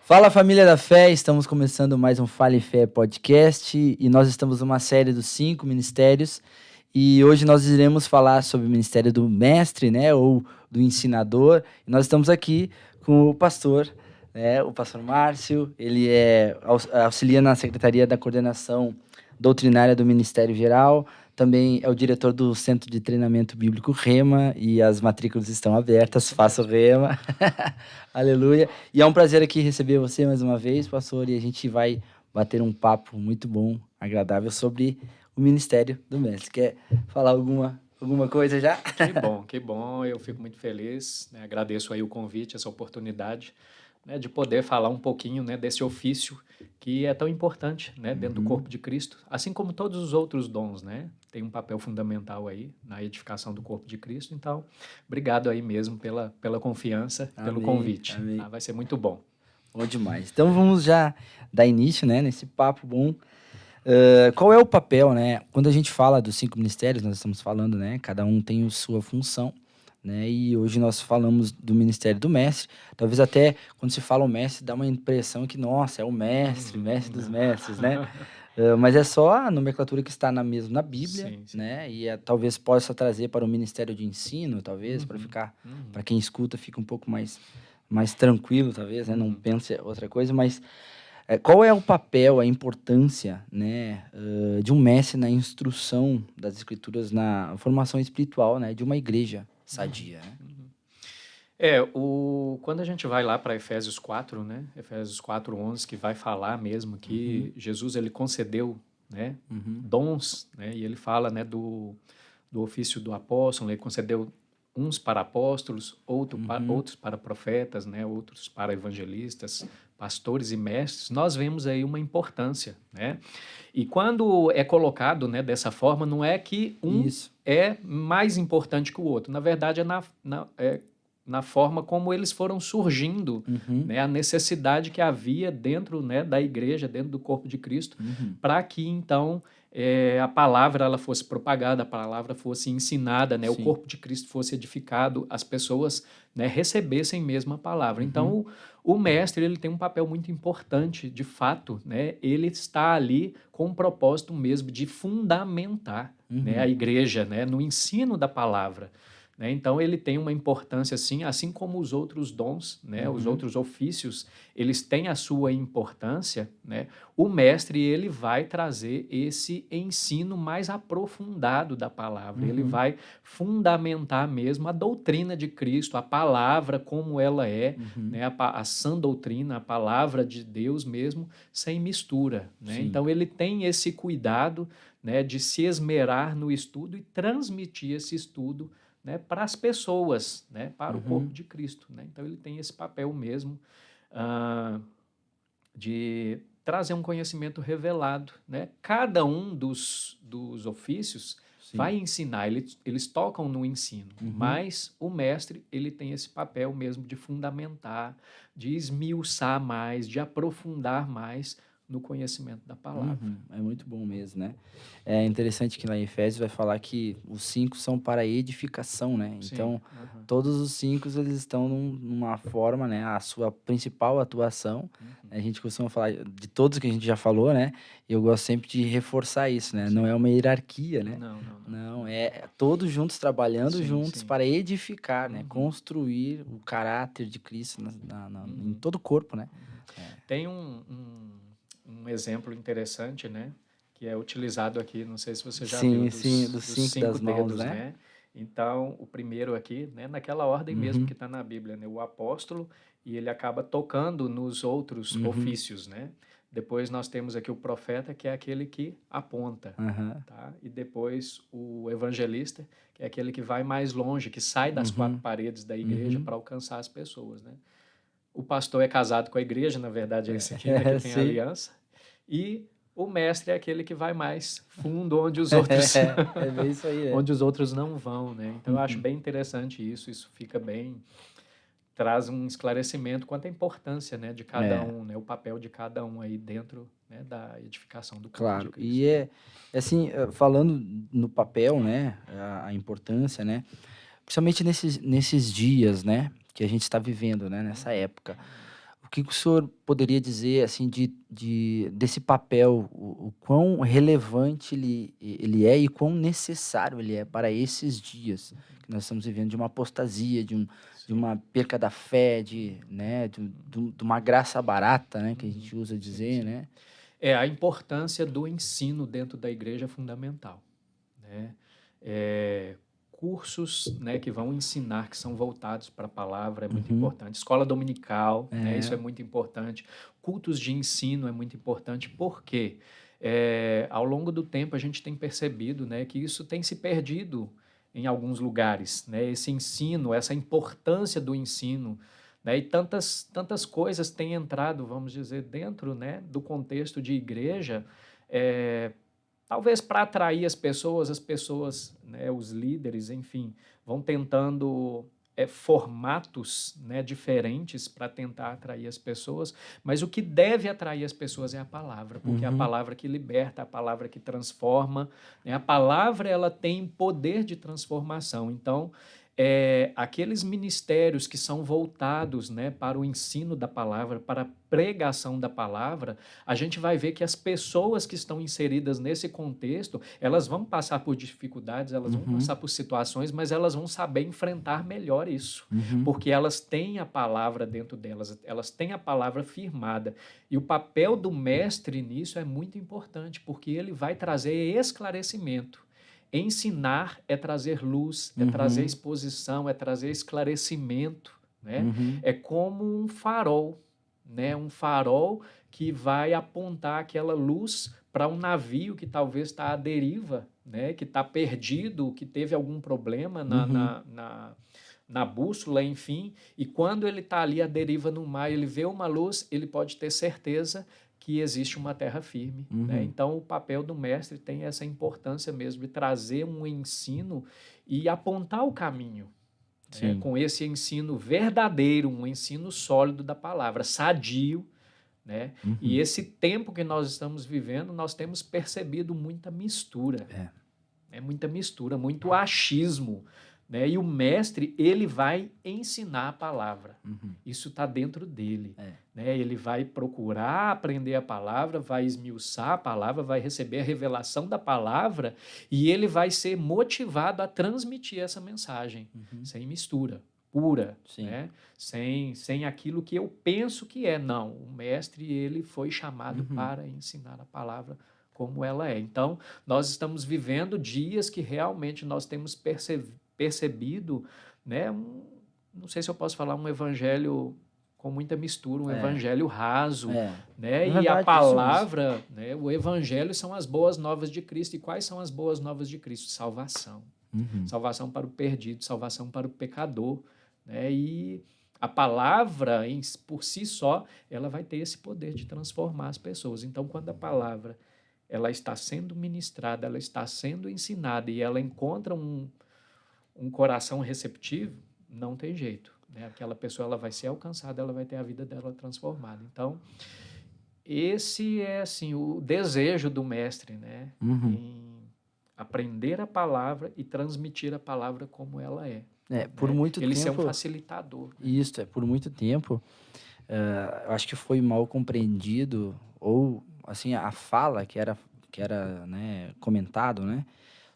Fala, família da fé, estamos começando mais um Fale Fé podcast e nós estamos numa série dos 5 ministérios e hoje nós iremos falar sobre o ministério do mestre, né, ou do ensinador. E nós estamos aqui com o pastor, né, o pastor Márcio. Ele auxilia na Secretaria da Coordenação Doutrinária do Ministério Geral, também é o diretor do Centro de Treinamento Bíblico Rema e as matrículas estão abertas, faça o Rema. Aleluia. E é um prazer aqui receber você mais uma vez, pastor, e a gente vai bater um papo muito bom, agradável sobre o ministério do mestre. Quer falar alguma coisa já? Que bom, eu fico muito feliz, né? Agradeço aí o convite, essa oportunidade, né, de poder falar um pouquinho, né, desse ofício que é tão importante, né, dentro do corpo de Cristo, assim como todos os outros dons, né, tem um papel fundamental aí na edificação do corpo de Cristo. Então, obrigado aí mesmo pela confiança, pelo Amém, convite, amém. tá? Vai ser muito bom. Bom demais. Então vamos já dar início, né, nesse papo bom. Qual é o papel, né? Quando a gente fala dos 5 ministérios, nós estamos falando, né? Cada um tem a sua função, né? E hoje nós falamos do ministério do mestre. Talvez até quando se fala o mestre, dá uma impressão que, nossa, é o mestre, mestre dos mestres, né? Mas é só a nomenclatura que está mesmo na Bíblia, Sim, sim. né? E talvez possa trazer para o ministério de ensino, talvez, para Uhum. quem escuta, fica um pouco mais tranquilo, talvez, né? Não Uhum. pense outra coisa, mas qual é o papel, a importância, né, de um mestre na instrução das escrituras, na formação espiritual, né, de uma igreja sadia, né? Quando a gente vai lá para Efésios 4, né? Efésios 4:11, que vai falar mesmo que Jesus ele concedeu, né, dons, né? E ele fala, né, do ofício do apóstolo, ele concedeu uns para apóstolos, outros para profetas, né, outros para evangelistas, pastores e mestres. Nós vemos aí uma importância, né? E quando é colocado, né, dessa forma, não é que um Isso. é mais importante que o outro. Na verdade, na forma como eles foram surgindo, né, a necessidade que havia dentro, né, da igreja, dentro do corpo de Cristo, para que então a palavra ela fosse propagada, a palavra fosse ensinada, né, o Sim. corpo de Cristo fosse edificado, as pessoas, né, recebessem mesmo a palavra. Então, o mestre ele tem um papel muito importante, de fato, né, ele está ali com o propósito mesmo de fundamentar, né, a igreja, né, no ensino da palavra. Né? Então, ele tem uma importância, assim como os outros dons, né? Os outros ofícios, eles têm a sua importância. Né? O mestre ele vai trazer esse ensino mais aprofundado da palavra, ele vai fundamentar mesmo a doutrina de Cristo, a palavra como ela é, né? A sã doutrina, a palavra de Deus mesmo, sem mistura. Né? Sim. Então, ele tem esse cuidado, né, de se esmerar no estudo e transmitir esse estudo, né, para as pessoas, né, para o corpo de Cristo. Né? Então, ele tem esse papel mesmo de trazer um conhecimento revelado. Né? Cada um dos ofícios Sim. vai ensinar, eles tocam no ensino, mas o mestre ele tem esse papel mesmo de fundamentar, de esmiuçar mais, de aprofundar mais no conhecimento da palavra. É muito bom mesmo, né? É interessante que lá em Efésios vai falar que os 5 são para edificação, né? Sim. Então, todos os 5 eles estão numa forma, né? A sua principal atuação. A gente costuma falar de todos que a gente já falou, né? E eu gosto sempre de reforçar isso, né? Não é uma hierarquia, né? Não, não, não. Não, é todos juntos trabalhando Sim, juntos sim. para edificar, né? Construir o caráter de Cristo em todo o corpo, né? Tem um exemplo interessante, né? Que é utilizado aqui, não sei se você já viu, Sim, sim, dos dos 5 cinco das mãos, dedos, né? né? Então, o primeiro aqui, né? Naquela ordem mesmo que está na Bíblia, né? O apóstolo, e ele acaba tocando nos outros ofícios, né? Depois nós temos aqui o profeta, que é aquele que aponta, Aham. tá? E depois o evangelista, que é aquele que vai mais longe, que sai das quatro paredes da igreja para alcançar as pessoas, né? O pastor é casado com a igreja, na verdade é esse aqui, né, que tem a Sim. aliança. E o mestre é aquele que vai mais fundo onde os outros É bem isso aí, é. onde os outros não vão, né? Então eu acho bem interessante isso fica bem, traz um esclarecimento quanto à importância, né, de cada É, um, né, o papel de cada um aí dentro, né, da edificação do corpo de claro. E Cristo. Né? assim, falando no papel, né, a importância, né, principalmente nesses dias, né, que a gente está vivendo, né, nessa época. que o senhor poderia dizer assim desse papel, o quão relevante ele é e quão necessário ele é para esses dias que nós estamos vivendo de uma apostasia, de Sim. uma perca da fé, né, de uma graça barata, né, que a gente usa Sim, dizer, sim. né? A importância do ensino dentro da igreja é fundamental, né? É, cursos, né, que vão ensinar, que são voltados para a palavra, é muito Uhum. importante. Escola dominical, né, isso É. é muito importante. Cultos de ensino é muito importante. Por quê? Ao longo do tempo, a gente tem percebido, né, que isso tem se perdido em alguns lugares, né? Esse ensino, essa importância do ensino, né? E tantas coisas têm entrado, vamos dizer, dentro, né, do contexto de igreja, é, talvez para atrair as pessoas, né, os líderes, enfim, vão tentando formatos, né, diferentes para tentar atrair as pessoas, mas o que deve atrair as pessoas é a palavra, porque é a Uhum. palavra que liberta, a palavra que transforma, né? A palavra ela tem poder de transformação. Então, aqueles ministérios que são voltados, né, para o ensino da palavra, para a pregação da palavra, a gente vai ver que as pessoas que estão inseridas nesse contexto, elas vão passar por dificuldades, elas vão Uhum. passar por situações, mas elas vão saber enfrentar melhor isso, Uhum. porque elas têm a palavra dentro delas, elas têm a palavra firmada. E o papel do mestre nisso é muito importante, porque ele vai trazer esclarecimento. Ensinar é trazer luz, é trazer Uhum. exposição, é trazer esclarecimento, né? Uhum. É como um farol, né? Um farol que vai apontar aquela luz para um navio que talvez está à deriva, né? Que está perdido, que teve algum problema Uhum. na bússola, enfim. E quando ele está ali à deriva no mar, ele vê uma luz, ele pode ter certeza que existe uma terra firme, né? Uhum. Então, o papel do mestre tem essa importância mesmo de trazer um ensino e apontar o caminho, né? Sim. Com esse ensino verdadeiro, um ensino sólido da palavra, sadio, né? E Uhum. esse tempo que nós estamos vivendo, nós temos percebido muita mistura, É. muita mistura, muito achismo, né? E o mestre, ele vai ensinar a palavra. Uhum. Isso está dentro dele, É. né? Ele vai procurar aprender a palavra, vai esmiuçar a palavra, vai receber a revelação da palavra e ele vai ser motivado a transmitir essa mensagem, Uhum. sem mistura, pura, Sim. né? Sem aquilo que eu penso que é. Não, o mestre, ele foi chamado Uhum. para ensinar a palavra como ela é. Então, nós estamos vivendo dias que realmente nós temos percebido, né, não sei se eu posso falar um evangelho com muita mistura, um É. evangelho raso, É. né? É E a verdade, isso mesmo. palavra, né, o evangelho são as boas novas de Cristo. E quais são as boas novas de Cristo? Salvação. Uhum. Salvação para o perdido, salvação para o pecador, né? E a palavra por si só, ela vai ter esse poder de transformar as pessoas. Então, quando a palavra ela está sendo ministrada, ela está sendo ensinada e ela encontra um coração receptivo, não tem jeito, né? Aquela pessoa ela vai ser alcançada, ela vai ter a vida dela transformada. Então, esse é assim o desejo do mestre, né? Uhum. Em aprender a palavra e transmitir a palavra como ela é, É, por né? muito Ele ser um tempo, facilitador, né? isso, por muito tempo, eu acho que foi mal compreendido, ou, assim, a fala que era, né, comentado, né,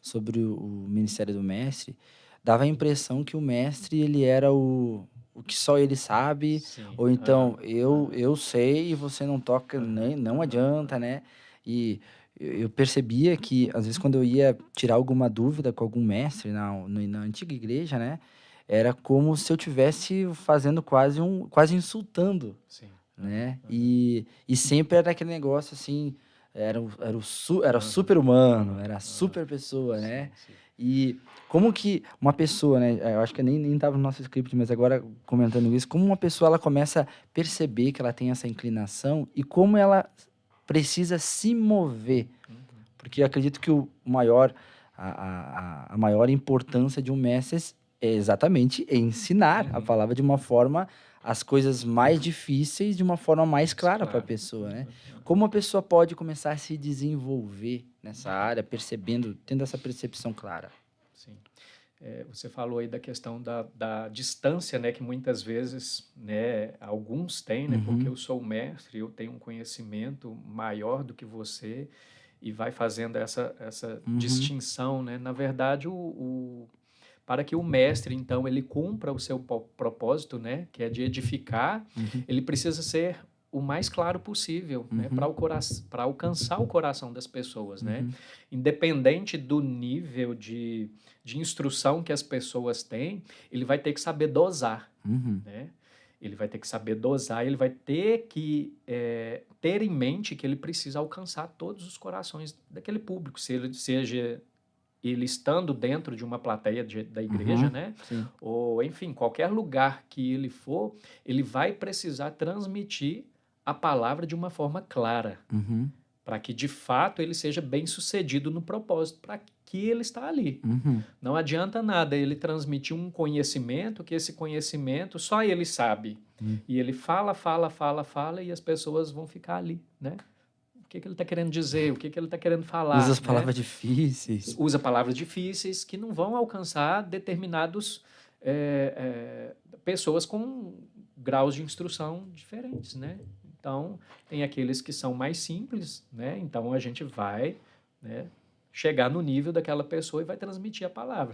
sobre o ministério do mestre, dava a impressão que o mestre, ele era o que só ele sabe, Sim. ou então, Aham. eu sei e você não toca, Aham. nem, não Aham. adianta, né, e eu percebia que, às vezes, quando eu ia tirar alguma dúvida com algum mestre na antiga igreja, né, era como se eu tivesse fazendo quase insultando, Sim. Aham. né? Aham. E sempre era aquele negócio assim, era Aham. super-humano, Aham. era a Aham. super pessoa, né? Sim, sim. E como que uma pessoa, né? Eu acho que nem estava no nosso script, mas agora comentando isso, como uma pessoa ela começa a perceber que ela tem essa inclinação e como ela precisa se mover. Uhum. Porque eu acredito que a maior importância de um mestre é exatamente ensinar a Uhum. palavra de uma forma, as coisas mais difíceis de uma forma mais Mais clara para a claro. pessoa, né? Aham. Aham. Como a pessoa pode começar a se desenvolver nessa área, tendo essa percepção clara? Sim. Você falou aí da questão da distância, né, que muitas vezes, né, alguns têm, né, porque Uhum, eu sou o mestre, eu tenho um conhecimento maior do que você, e vai fazendo essa uhum, distinção, né? Na verdade, para que o mestre, então, ele cumpra o seu propósito, né, que é de edificar, uhum, ele precisa ser o mais claro possível, né, uhum, para alcançar o coração das pessoas, né? uhum, Independente do nível de instrução que as pessoas têm, ele vai ter que saber dosar, uhum, né? Ele vai ter que saber dosar, ele vai ter que ter em mente que ele precisa alcançar todos os corações daquele público, seja ele estando dentro de uma plateia da igreja, uhum, né? sim. Ou, enfim, qualquer lugar que ele for, ele vai precisar transmitir a palavra de uma forma clara, Uhum, para que de fato ele seja bem sucedido no propósito para que ele está ali. uhum, Não adianta nada ele transmitir um conhecimento, que esse conhecimento só ele sabe. uhum. E ele fala, fala, fala, fala, e as pessoas vão ficar ali, né? O que ele está querendo dizer, o que ele está querendo Usa as falar, né? palavras difíceis. Usa palavras difíceis que não vão alcançar determinados pessoas com graus de instrução diferentes, né? Então, tem aqueles que são mais simples, né? Então, a gente vai, né, chegar no nível daquela pessoa e vai transmitir a palavra.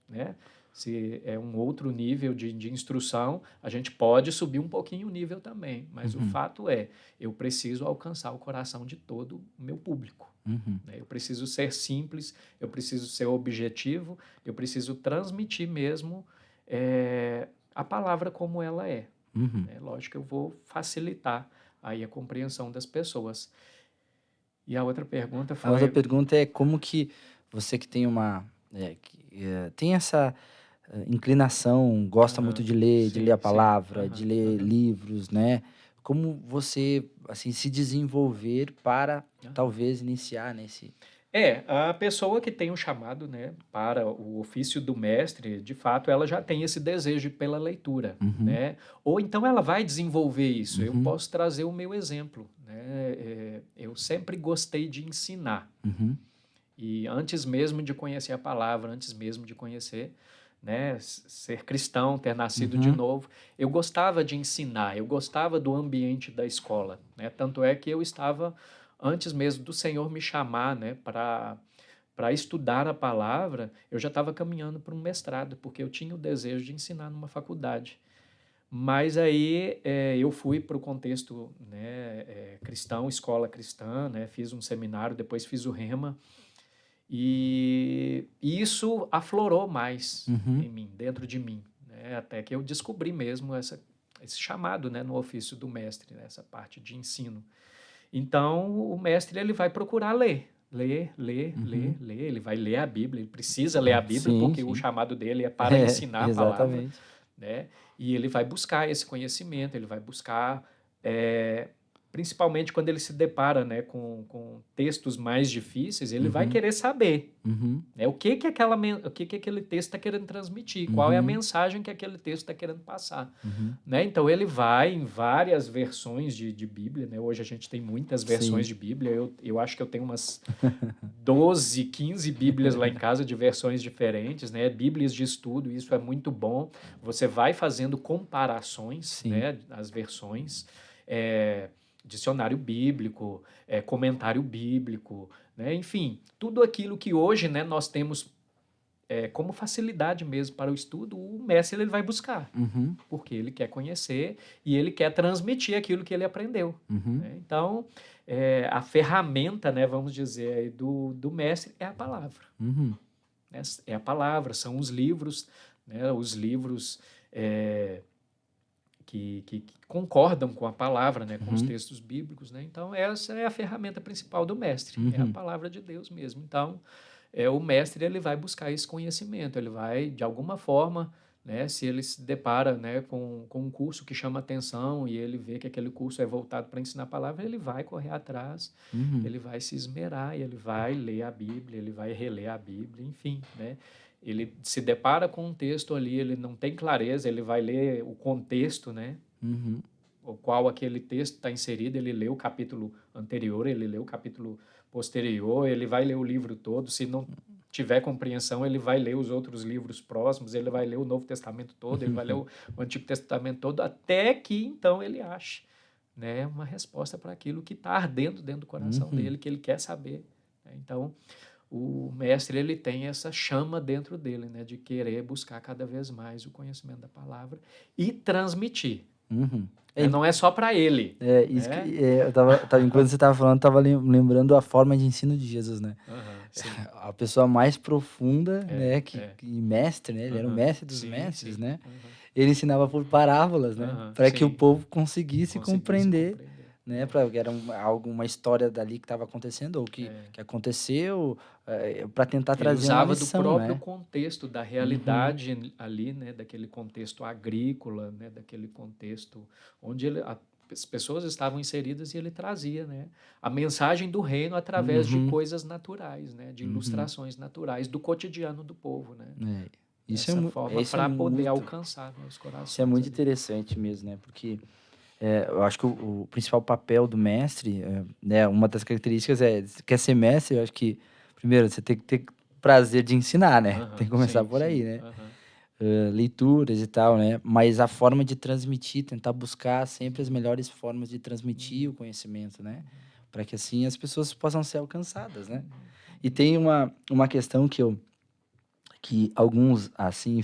Né, se é um outro nível de instrução, a gente pode subir um pouquinho o nível também. Mas o Uhum, fato é, eu preciso alcançar o coração de todo o meu público, uhum, né? Eu preciso ser simples, eu preciso ser objetivo, eu preciso transmitir mesmo a palavra como ela é, uhum. né? Lógico que eu vou facilitar aí a compreensão das pessoas. E a outra pergunta A outra foi, pergunta é como que você que tem tem essa inclinação, gosta muito aham, de ler a sim, sim, palavra, de aham, ler aham, livros, né? Como você, assim, se desenvolver para aham. talvez iniciar nesse... A pessoa que tem o chamado, né, para o ofício do mestre, de fato, ela já tem esse desejo pela leitura, Uhum, né? Ou então ela vai desenvolver isso. Eu uhum, posso trazer o meu exemplo, né? Eu sempre gostei de ensinar. uhum, E antes mesmo de conhecer a palavra, antes mesmo de conhecer, né, ser cristão, ter nascido de uhum, novo, eu gostava de ensinar, eu gostava do ambiente da escola, né? Tanto é que eu estava antes mesmo do Senhor me chamar, né, para estudar a palavra, eu já estava caminhando para um mestrado, porque eu tinha o desejo de ensinar numa faculdade. Mas aí eu fui para o contexto, né, cristão, escola cristã, né, fiz um seminário, depois fiz o Rema, e isso aflorou mais uhum, em mim, dentro de mim, né? Até que eu descobri mesmo esse chamado, né, no ofício do mestre, né, essa parte de ensino. Então, o mestre ele vai procurar ler, ler, ler, ler, uhum. ler. Ele vai ler a Bíblia, ele precisa ler a Bíblia, Sim, porque o sim. chamado dele é para É, ensinar a palavra, exatamente. né? E ele vai buscar esse conhecimento, ele vai buscar, é, principalmente quando ele se depara, né, com textos mais difíceis, ele vai Uhum, querer saber, uhum, né, o que aquele texto está querendo transmitir, qual é a uhum, mensagem que aquele texto está querendo passar. uhum. Né? Então ele vai em várias versões de Bíblia, né? Hoje a gente tem muitas versões Sim. de Bíblia, eu acho que eu tenho umas 12, 15 Bíblias lá em casa de versões diferentes, né? Bíblias de estudo, isso é muito bom. Você vai fazendo comparações, Sim. né? As versões, é, dicionário bíblico, comentário bíblico, né? Enfim, tudo aquilo que hoje, né, nós temos como facilidade mesmo para o estudo, o mestre ele vai buscar, Uhum, porque ele quer conhecer e ele quer transmitir aquilo que ele aprendeu, uhum, né? Então, a ferramenta, né, vamos dizer, aí do mestre é a palavra, uhum, né? É a palavra, são os livros, né, os livros é, que concordam com a palavra, né, com os uhum, textos bíblicos, né? Então, essa é a ferramenta principal do mestre, é a uhum. palavra de Deus mesmo. Então, o mestre ele vai buscar esse conhecimento, ele vai, de alguma forma, né, se ele se depara, né, com um curso que chama atenção e ele vê que aquele curso é voltado para ensinar a palavra, ele vai correr atrás, Uhum, ele vai se esmerar, e ele vai ler a Bíblia, ele vai reler a Bíblia, enfim, né? Ele se depara com um texto ali, ele não tem clareza, ele vai ler o contexto, né? uhum. o qual aquele texto está inserido, ele lê o capítulo anterior, ele lê o capítulo posterior, ele vai ler o livro todo. Se não tiver compreensão, ele vai ler os outros livros próximos, ele vai ler o Novo Testamento todo, ele vai ler o Antigo Testamento todo, até que então ele ache, né, uma resposta para aquilo que está ardendo dentro do coração dele, que ele quer saber, né? Então, o mestre, ele tem essa chama dentro dele, né, de querer buscar cada vez mais o conhecimento da palavra e transmitir. É, Não é só para ele, isso né? que enquanto você estava falando, eu estava lembrando a forma de ensino de Jesus, né? Sim. A pessoa mais profunda, né, que mestre, né? Ele era o mestre dos Sim, mestres, sim. né? Ele ensinava por parábolas, né? Para que o Sim. povo conseguisse compreender, compreender. né? Para que era alguma história dali que estava acontecendo ou que aconteceu, para tentar Ele trazer uma usava do lição, próprio né? contexto, da realidade ali, né, daquele contexto agrícola, né, daquele contexto onde as pessoas estavam inseridas, e ele trazia, né, a mensagem do reino através de coisas naturais, né, de ilustrações naturais do cotidiano do povo, né? Isso Dessa forma, isso é para poder muito, alcançar, né, os corações. isso é muito ali. interessante mesmo, né? Porque eu acho que o principal papel do mestre, né, uma das características quer ser mestre, eu acho que, primeiro, você tem que ter prazer de ensinar, né? Tem que começar Sim, por aí, sim. né? Leituras e tal, né? Mas a forma de transmitir, tentar buscar sempre as melhores formas de transmitir o conhecimento, né? Para que assim as pessoas possam ser alcançadas, né? E tem uma questão que alguns assim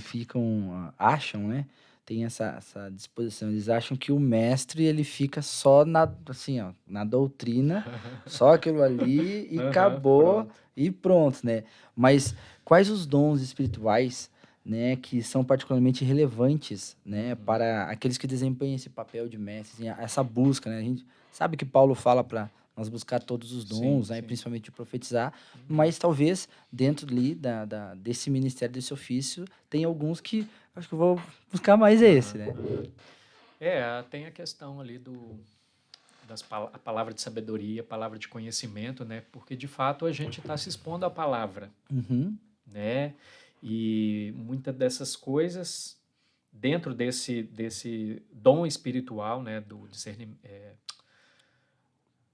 acham, né? Tem essa disposição, eles acham que o mestre ele fica só assim, ó, na doutrina, só aquilo ali e acabou Pronto. e pronto, né? Mas quais os dons espirituais, né, que são particularmente relevantes, né, para aqueles que desempenham esse papel de mestre, assim, essa busca, né? A gente sabe que Paulo fala para nós buscar todos os dons, né, principalmente de profetizar, mas talvez dentro ali desse ministério, desse ofício, tem alguns que acho que eu vou buscar mais esse, né? Tem a questão ali a palavra de sabedoria, a palavra de conhecimento, né? Porque de fato a gente está se expondo à palavra, né? E muitas dessas coisas dentro desse dom espiritual, né? Do discernimento,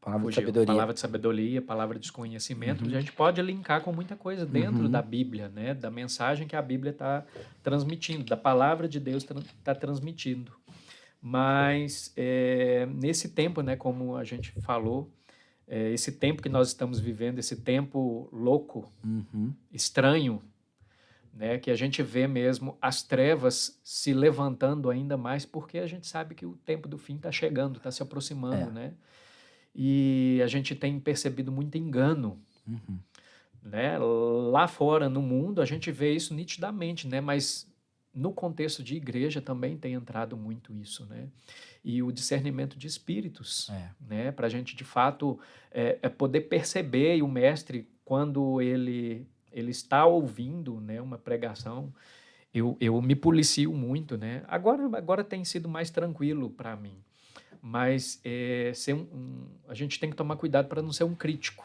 Palavra de sabedoria. palavra de sabedoria, palavra de conhecimento, a gente pode linkar com muita coisa dentro da Bíblia, né? Da mensagem que a Bíblia está transmitindo, da palavra de Deus está transmitindo. Mas nesse tempo, né, como a gente falou, esse tempo que nós estamos vivendo, esse tempo louco, estranho, né, que a gente vê mesmo as trevas se levantando ainda mais, porque a gente sabe que o tempo do fim está chegando, está se aproximando, né? E a gente tem percebido muito engano, né? Lá fora, no mundo, a gente vê isso nitidamente, né? Mas no contexto de igreja também tem entrado muito isso, né? E o discernimento de espíritos, né? Para a gente, de fato, poder perceber, e o mestre, quando ele está ouvindo, né, uma pregação, eu me policio muito, né? Agora tem sido mais tranquilo para mim, mas a gente tem que tomar cuidado para não ser um crítico,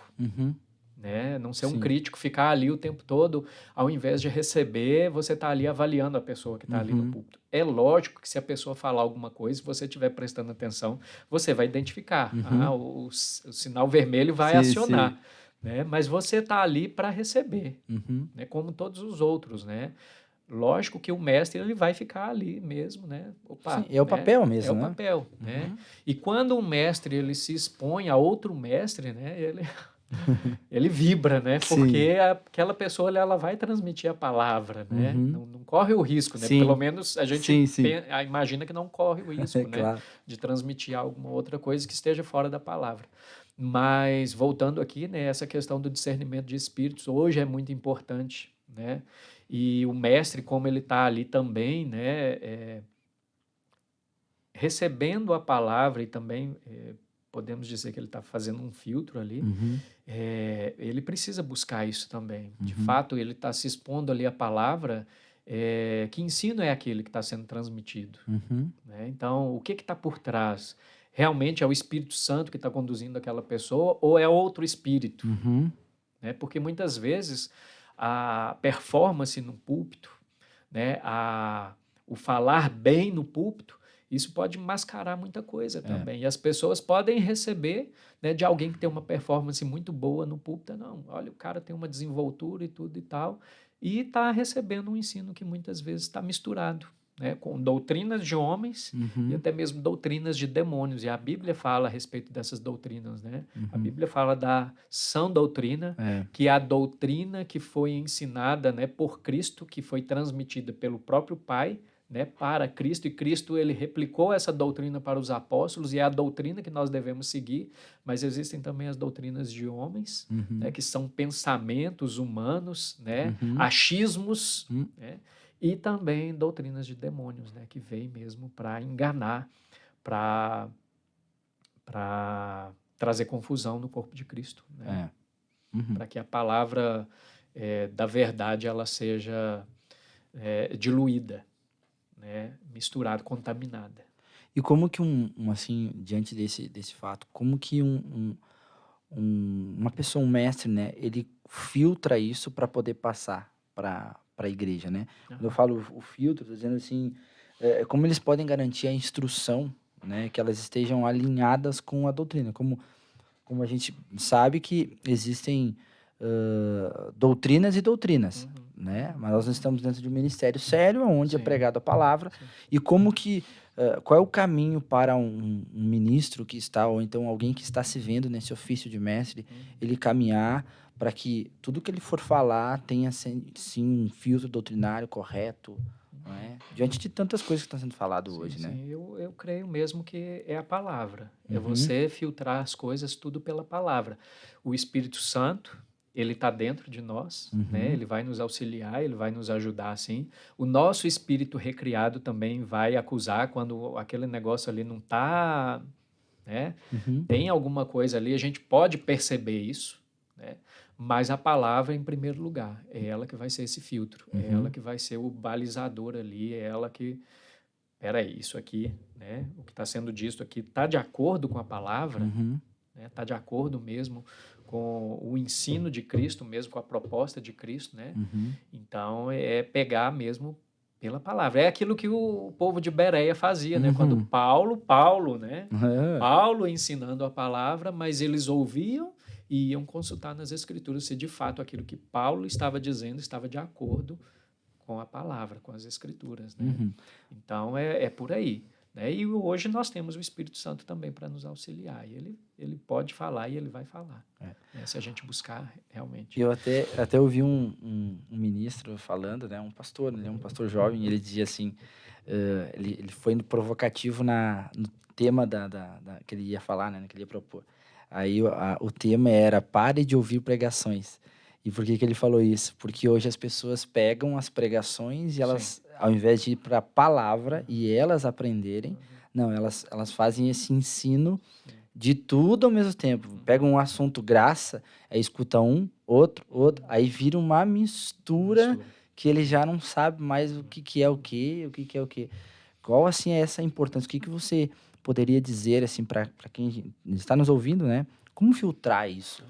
né? Não ser um crítico, ficar ali o tempo todo, ao invés de receber, você está ali avaliando a pessoa que está ali no púlpito. É lógico que se a pessoa falar alguma coisa, se você estiver prestando atenção, você vai identificar. O sinal vermelho vai acionar. Né? Mas você está ali para receber, né? Como todos os outros, né? Lógico que o mestre ele vai ficar ali mesmo, né? Opa, Sim, é o papel mesmo, é o né? papel, né? E quando um mestre ele se expõe a outro mestre, né? Ele vibra, né? Porque aquela pessoa ela vai transmitir a palavra, né? Não corre o risco, né? Pelo menos a gente imagina que não corre o risco, né? Claro. De transmitir alguma outra coisa que esteja fora da palavra. Mas voltando aqui, né? Essa questão do discernimento de espíritos hoje é muito importante, né? E o mestre, como ele está ali também, né? Recebendo a palavra e também podemos dizer que ele está fazendo um filtro ali, ele precisa buscar isso também. De fato, ele está se expondo ali à palavra, que ensino é aquele que está sendo transmitido. Né? Então, o que está por trás? Realmente é o Espírito Santo que está conduzindo aquela pessoa ou é outro espírito? Né? Porque muitas vezes a performance no púlpito, né? O falar bem no púlpito, isso pode mascarar muita coisa também. E as pessoas podem receber, né, de alguém que tem uma performance muito boa no púlpito. Não, olha, o cara tem uma desenvoltura e tudo e tal, e está recebendo um ensino que muitas vezes está misturado, né, com doutrinas de homens e Uhum. até mesmo doutrinas de demônios. E a Bíblia fala a respeito dessas doutrinas, né? A Uhum. Bíblia fala da sã doutrina, É. que é a doutrina que foi ensinada, né, por Cristo, que foi transmitida pelo próprio Pai, né, para Cristo, e Cristo ele replicou essa doutrina para os apóstolos, e é a doutrina que nós devemos seguir, mas existem também as doutrinas de homens, né, Uhum. que são pensamentos humanos, né, Uhum. achismos, Uhum. né, e também doutrinas de demônios, né, que vêm mesmo para enganar, para trazer confusão no corpo de Cristo, né, É. Uhum. para que a palavra da verdade ela seja diluída, né, misturada, contaminada. E como que assim, diante desse fato, como que uma pessoa, um mestre, né, ele filtra isso para poder passar para a igreja, né? Quando eu Aham. falo o filtro, tô dizendo assim, como eles podem garantir a instrução, né, que elas estejam alinhadas com a doutrina, como a gente sabe que existem doutrinas e doutrinas, Uhum, né? uhum, Mas nós uhum. estamos dentro de um ministério sério, onde é Sim, pregado a palavra, sim. e como que, qual é o caminho para um ministro que está, ou então alguém que está se vendo nesse ofício de mestre, Uhum. ele caminhar para que tudo que ele for falar tenha, sim, um filtro doutrinário correto, não é? Diante de tantas coisas que estão sendo falado Sim, hoje, né? sim. Eu creio mesmo que é a palavra. É Uhum, você filtrar as coisas tudo pela palavra. O Espírito Santo, ele está dentro de nós, né? uhum, Ele vai nos auxiliar, ele vai nos ajudar, sim. O nosso espírito recriado também vai acusar quando aquele negócio ali não está, né? uhum, Tem alguma coisa ali, a gente pode perceber isso, né? Mas a palavra em primeiro lugar, é ela que vai ser esse filtro, é ela uhum, que vai ser o balizador ali, é ela que, peraí, isso aqui, né? O que está sendo dito aqui está de acordo com a palavra, uhum, né? Está de acordo mesmo com o ensino de Cristo, mesmo com a proposta de Cristo, né? uhum. Então é pegar mesmo pela palavra. É aquilo que o povo de Bereia fazia, né? Quando Uhum. Paulo, né? É. Paulo ensinando a palavra, mas eles ouviam e iam consultar nas Escrituras se de fato aquilo que Paulo estava dizendo estava de acordo com a palavra, com as Escrituras, né? Uhum. Então é por aí, né? E hoje nós temos o Espírito Santo também para nos auxiliar. E ele pode falar e ele vai falar, É. né? Se a gente buscar realmente. Eu até ouvi um ministro falando, né, um pastor, ele é um pastor jovem, ele dizia assim, ele foi no provocativo no tema que ele ia falar, né, que ele ia propor. Aí o tema era "Pare de ouvir pregações". E por que que ele falou isso? Porque hoje as pessoas pegam as pregações e Sim. elas, ao invés de ir para a palavra e elas aprenderem, Uhum. não, elas fazem esse ensino Sim. de tudo ao mesmo tempo. Pega Uhum. um assunto graça, aí escuta um, outro, aí vira uma Uma mistura mistura. que ele já não sabe mais o que que é o quê, o que que é o quê. Qual, assim, é essa importância? O que que você poderia dizer, assim, para quem está nos ouvindo, né? Como filtrar isso?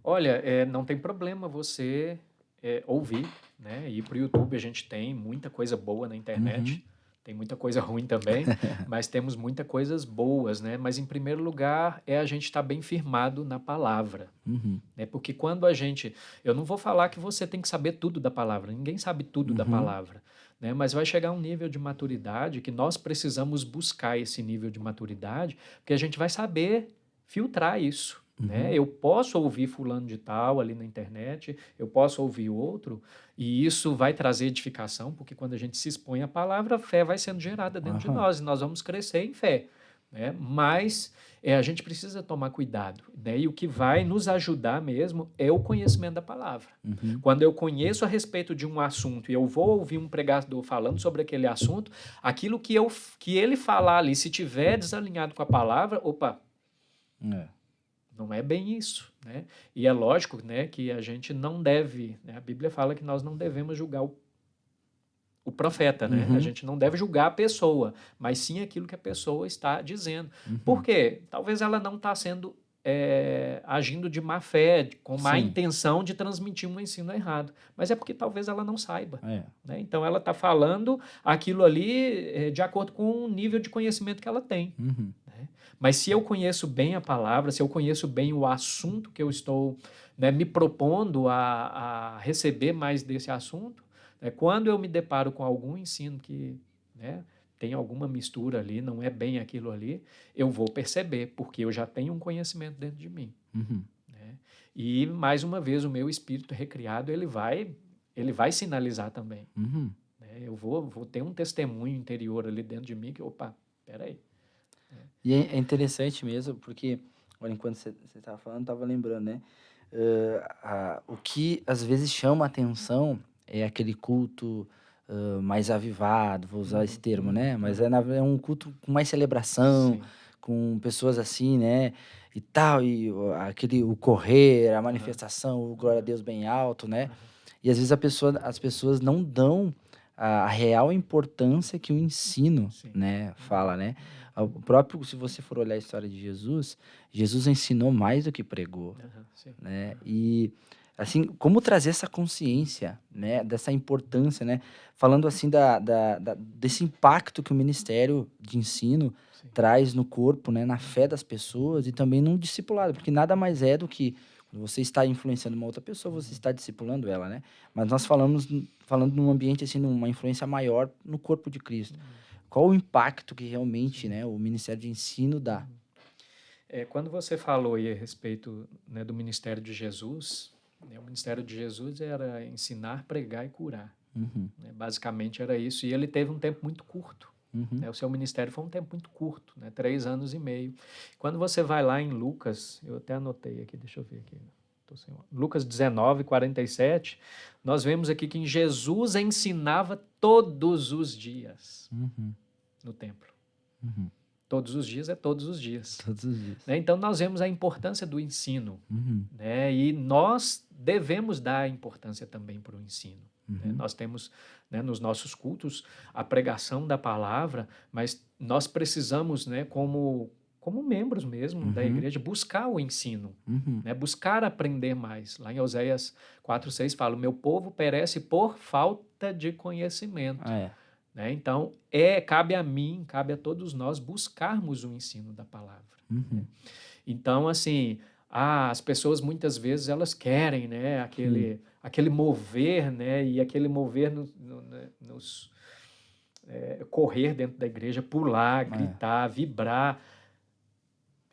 Olha, não tem problema você ouvir, né? Ir para o YouTube, a gente tem muita coisa boa na Uhum, internet, tem muita coisa ruim também, mas temos muitas coisas boas, né? Mas em primeiro lugar é a gente estar bem firmado na palavra, uhum, né? Porque quando a gente, eu não vou falar que você tem que saber tudo da palavra, ninguém sabe tudo da uhum, palavra, né? Mas vai chegar um nível de maturidade que nós precisamos buscar esse nível de maturidade, porque a gente vai saber filtrar isso, né? uhum. Eu posso ouvir fulano de tal ali na internet, eu posso ouvir outro, e isso vai trazer edificação, porque quando a gente se expõe à palavra, a fé vai sendo gerada dentro de Aham. nós, e nós vamos crescer em fé, né? Mas a gente precisa tomar cuidado, né? E o que vai nos ajudar mesmo é o conhecimento da palavra. Uhum. Quando eu conheço a respeito de um assunto e eu vou ouvir um pregador falando sobre aquele assunto, aquilo que ele falar ali, se tiver desalinhado com a palavra, opa, É. não é bem isso, né? E é lógico, né, que a gente não deve, né? A Bíblia fala que nós não devemos julgar o profeta, né? A Uhum, gente não deve julgar a pessoa, mas sim aquilo que a pessoa está dizendo. Por uhum, quê? Talvez ela não está sendo agindo de má fé, com má Sim. intenção de transmitir um ensino errado. Mas é porque talvez ela não saiba. É. Né? Então, ela está falando aquilo ali de acordo com o nível de conhecimento que ela tem. Uhum. Né? Mas se eu conheço bem a palavra, se eu conheço bem o assunto que eu estou, né, me propondo a receber mais desse assunto, né, quando eu me deparo com algum ensino que, né, tem alguma mistura ali, não é bem aquilo ali, eu vou perceber, porque eu já tenho um conhecimento dentro de mim. Uhum. Né? E, mais uma vez, o meu espírito recriado, ele vai sinalizar também. Uhum. Né? Eu vou ter um testemunho interior ali dentro de mim que, opa, peraí. E é interessante mesmo, porque, olha, enquanto você estava falando, eu estava lembrando, né? O que às vezes chama a atenção é aquele culto mais avivado, vou usar esse termo, né? Mas é um culto com mais celebração, Sim. com pessoas assim, né? E tal, e o correr, a manifestação, o glória a Deus bem alto, né? E às vezes as pessoas não dão a real importância que o ensino, Sim. né, fala, né? O próprio, se você for olhar a história de Jesus, Jesus ensinou mais do que pregou, Sim. né? E assim, como trazer essa consciência, né, dessa importância, né? Falando assim desse impacto que o ministério de ensino Sim. traz no corpo, né, na fé das pessoas e também no discipulado, porque nada mais é do que você está influenciando uma outra pessoa, você está discipulando ela, né? Mas nós falando num ambiente assim, numa influência maior no corpo de Cristo. Qual o impacto que realmente, né, o ministério de ensino dá? Quando você falou aí a respeito, né, do ministério de Jesus, né, o ministério de Jesus era ensinar, pregar e curar. Uhum, Né? Basicamente era isso. E ele teve um tempo muito curto. uhum, Né? O seu ministério foi um tempo muito curto, né? 3 anos e meio. Quando você vai lá em Lucas, eu até anotei aqui, deixa eu ver aqui. Lucas 19, 47, nós vemos aqui que Jesus ensinava todos os dias uhum, no templo. uhum. Todos os dias é todos os dias. Todos os dias. Né? Então, nós vemos a importância do ensino. Uhum, Né? E nós devemos dar importância também para o ensino. Né? uhum, Nós temos, né, nos nossos cultos a pregação da palavra, mas nós precisamos, né, como membros mesmo da uhum, igreja, buscar o ensino, uhum. né, buscar aprender mais. Lá em Oséias 4:6 fala: o meu povo perece por falta de conhecimento. Ah, é. Né? Então, cabe a mim, cabe a todos nós buscarmos o ensino da palavra. Né? Uhum, Então, assim, as pessoas muitas vezes elas querem, né, aquele mover, né, e aquele mover nos correr dentro da igreja, pular, é. gritar, vibrar.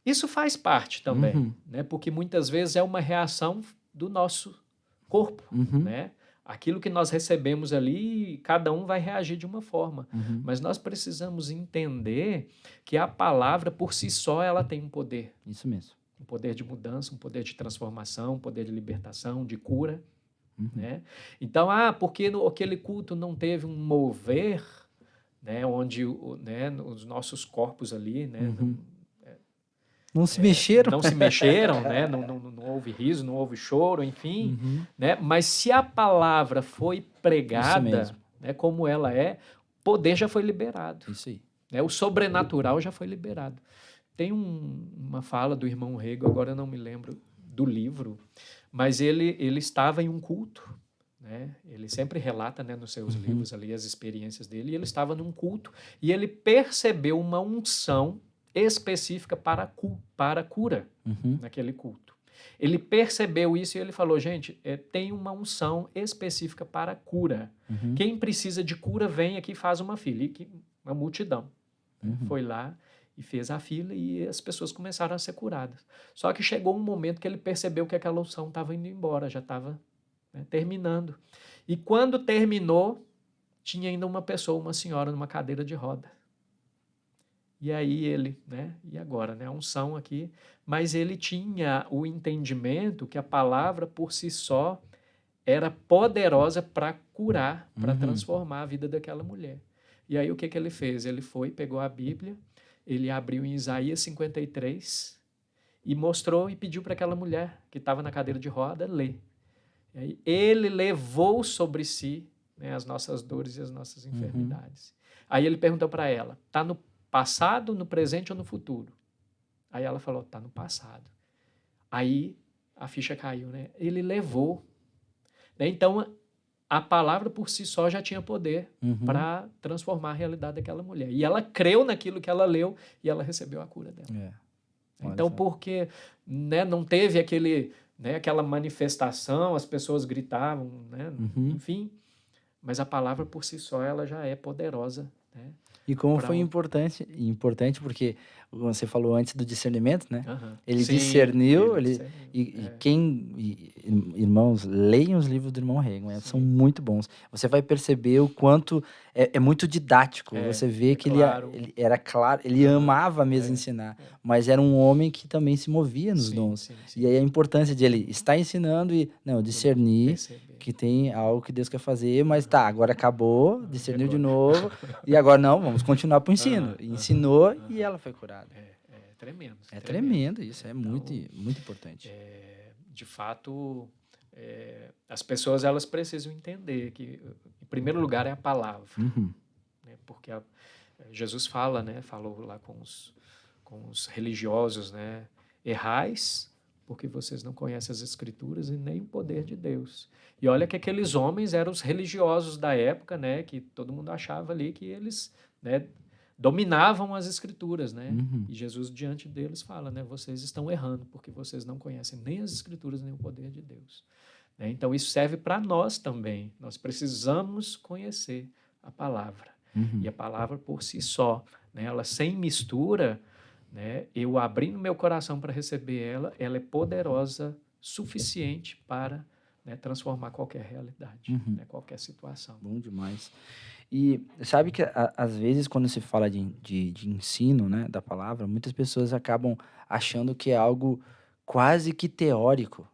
Isso faz parte também, Uhum, né, porque muitas vezes é uma reação do nosso corpo, uhum, né? Aquilo que nós recebemos ali, cada um vai reagir de uma forma. uhum. Mas nós precisamos entender que a palavra por si só ela tem um poder. Isso mesmo. Um poder de mudança, um poder de transformação, um poder de libertação, de cura. Uhum, Né? Então, porque aquele culto não teve um mover, né, onde né, os nossos corpos ali, né, uhum. Não se mexeram? não se mexeram, né, não houve riso, não houve choro, enfim. Uhum. Né, mas se a palavra foi Isso pregada, mesmo. né, como ela é, poder já foi liberado. Isso aí. Né, o sobrenatural já foi liberado. Tem uma fala do irmão Rego, agora eu não me lembro do livro, mas ele estava em um culto, né? Ele sempre relata, né, nos seus livros ali as experiências dele, e ele estava num culto e ele percebeu uma unção específica para cura Uhum, naquele culto. Ele percebeu isso e ele falou, gente, tem uma unção específica para cura. uhum, Quem precisa de cura, vem aqui e faz uma fila. E uma multidão, né, uhum. foi lá e fez a fila e as pessoas começaram a ser curadas. Só que chegou um momento que ele percebeu que aquela unção estava indo embora, já estava, né, terminando. E quando terminou, tinha ainda uma pessoa, uma senhora, numa cadeira de roda. E aí ele, né? E agora, né? A unção aqui. Mas ele tinha o entendimento que a palavra por si só era poderosa para curar, para transformar a vida daquela mulher. E aí o que ele fez? Ele foi, pegou a Bíblia, ele abriu em Isaías 53 e mostrou e pediu para aquela mulher que estava na cadeira de roda ler. E aí ele levou sobre si, né, as nossas dores e as nossas enfermidades. Aí ele perguntou para ela, está no passado, no presente ou no futuro? Aí ela falou, está no passado. Aí a ficha caiu, né? Ele levou. Né? Então, a palavra por si só já tinha poder para transformar a realidade daquela mulher. E ela creu naquilo que ela leu e ela recebeu a cura dela. Então, porque, né, não teve aquela manifestação, as pessoas gritavam, né? Enfim, mas a palavra por si só ela já é poderosa, né? E como foi importante porque você falou antes do discernimento, né? Ele Sim, discerniu, discerniu. Irmãos, leiam os livros do irmão Reagan, são muito bons. Você vai perceber o quanto é muito didático. Você vê que claro. ele era claro, ele amava mesmo ensinar, mas era um homem que também se movia nos dons. Sim. E aí a importância de ele estar ensinando e discernir que tem algo que Deus quer fazer, mas agora acabou, discerniu de novo, e agora não, vamos continuar para o ensino. Ensinou e ela foi curada. É tremendo. É tremendo isso, é muito importante. De fato, as pessoas elas precisam entender que, em primeiro lugar, é a palavra. Né? Porque Jesus falou lá com os religiosos, né? Errais porque vocês não conhecem as Escrituras e nem o poder de Deus. E olha que aqueles homens eram os religiosos da época, né? Que todo mundo achava ali que eles, né, dominavam as Escrituras, né? E Jesus diante deles fala, né? Vocês estão errando porque vocês não conhecem nem as Escrituras nem o poder de Deus. Né? Então isso serve para nós também. Nós precisamos conhecer a palavra. E a palavra por si só, né? Ela sem mistura, né? Eu abrindo meu coração para receber ela é poderosa suficiente para, né, transformar qualquer realidade, né? Qualquer situação. Bom demais. E sabe que às vezes quando se fala de ensino, né, da palavra, muitas pessoas acabam achando que é algo quase que teórico.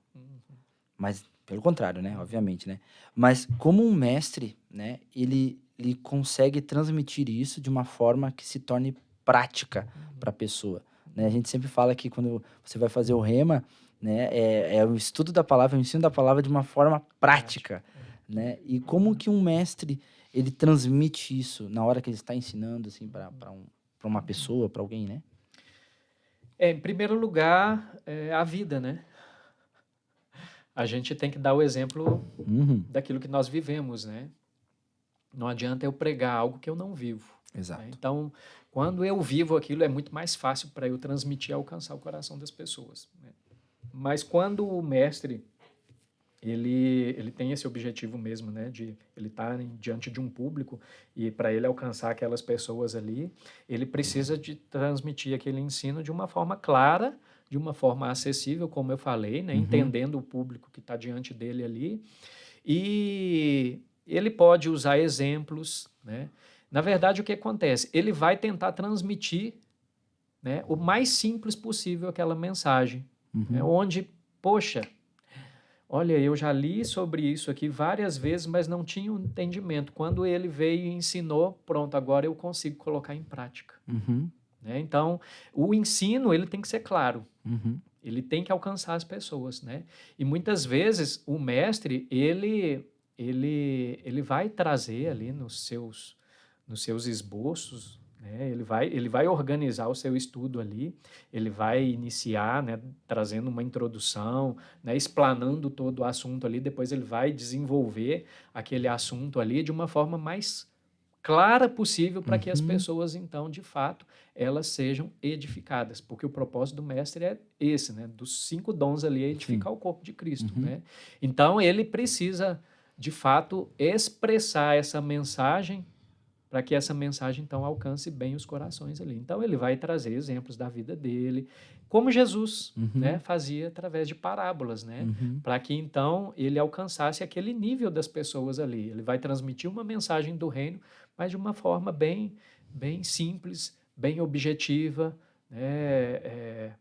Mas pelo contrário, né, obviamente, né? Mas como um mestre, né, ele consegue transmitir isso de uma forma que se torne prática para a pessoa, né? A gente sempre fala que quando você vai fazer o rema, né, é o estudo da palavra, o ensino da palavra de uma forma prática, né? E como que um mestre ele transmite isso na hora que ele está ensinando assim para uma pessoa, para alguém, né? Em primeiro lugar, a vida, né? A gente tem que dar o exemplo daquilo que nós vivemos, né? Não adianta eu pregar algo que eu não vivo. Exato. Né? Então, quando eu vivo aquilo, é muito mais fácil para eu transmitir e alcançar o coração das pessoas. Né? Mas quando o mestre ele tem esse objetivo mesmo, né, de ele estar diante de um público e para ele alcançar aquelas pessoas ali, ele precisa de transmitir aquele ensino de uma forma clara, de uma forma acessível, como eu falei, né, entendendo o público que está diante dele ali, e ele pode usar exemplos, né. Na verdade, o que acontece? Ele vai tentar transmitir, né, o mais simples possível aquela mensagem, né, onde, poxa, olha, eu já li sobre isso aqui várias vezes, mas não tinha um entendimento. Quando ele veio e ensinou, pronto, agora eu consigo colocar em prática. Né? Então, o ensino ele tem que ser claro. Ele tem que alcançar as pessoas, né? E muitas vezes o mestre ele vai trazer ali nos seus esboços, né? Ele vai organizar o seu estudo ali, ele vai iniciar, né, trazendo uma introdução, né, explanando todo o assunto ali, depois ele vai desenvolver aquele assunto ali de uma forma mais clara possível para que as pessoas, então, de fato, elas sejam edificadas, porque o propósito do mestre é esse, né, dos 5 dons ali, é edificar o corpo de Cristo, né? Então, ele precisa, de fato, expressar essa mensagem para que essa mensagem, então, alcance bem os corações ali. Então, ele vai trazer exemplos da vida dele, como Jesus, né, fazia através de parábolas, né, para que, então, ele alcançasse aquele nível das pessoas ali. Ele vai transmitir uma mensagem do reino, mas de uma forma bem simples, bem objetiva, né,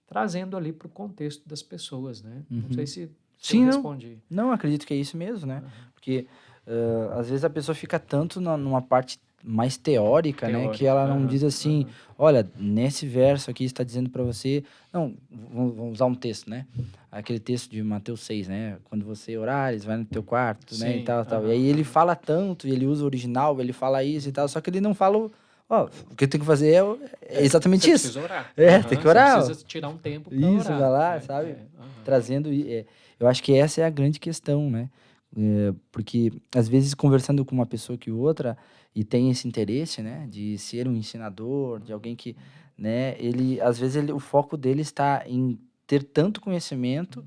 trazendo ali para o contexto das pessoas, né? Não sei se eu respondi. Não, acredito que é isso mesmo, né? Porque às vezes a pessoa fica tanto numa parte mais teórica, né? Que ela não diz assim, olha, nesse verso aqui está dizendo para você... Não, vamos usar um texto, né? Aquele texto de Mateus 6, né? Quando você orar, eles vão no teu quarto, né? E tal. E aí ele fala tanto, e ele usa o original, ele fala isso e tal, só que ele não fala Ó, o que eu tenho que fazer é exatamente Você isso. precisa orar. Tem que orar. Você precisa tirar um tempo para Isso, orar. vai lá, sabe? Trazendo. Eu acho que essa é a grande questão, né? Porque, às vezes, conversando com uma pessoa que outra, e tem esse interesse, né? De ser um ensinador, de alguém que, né? Às vezes, o foco dele está em ter tanto conhecimento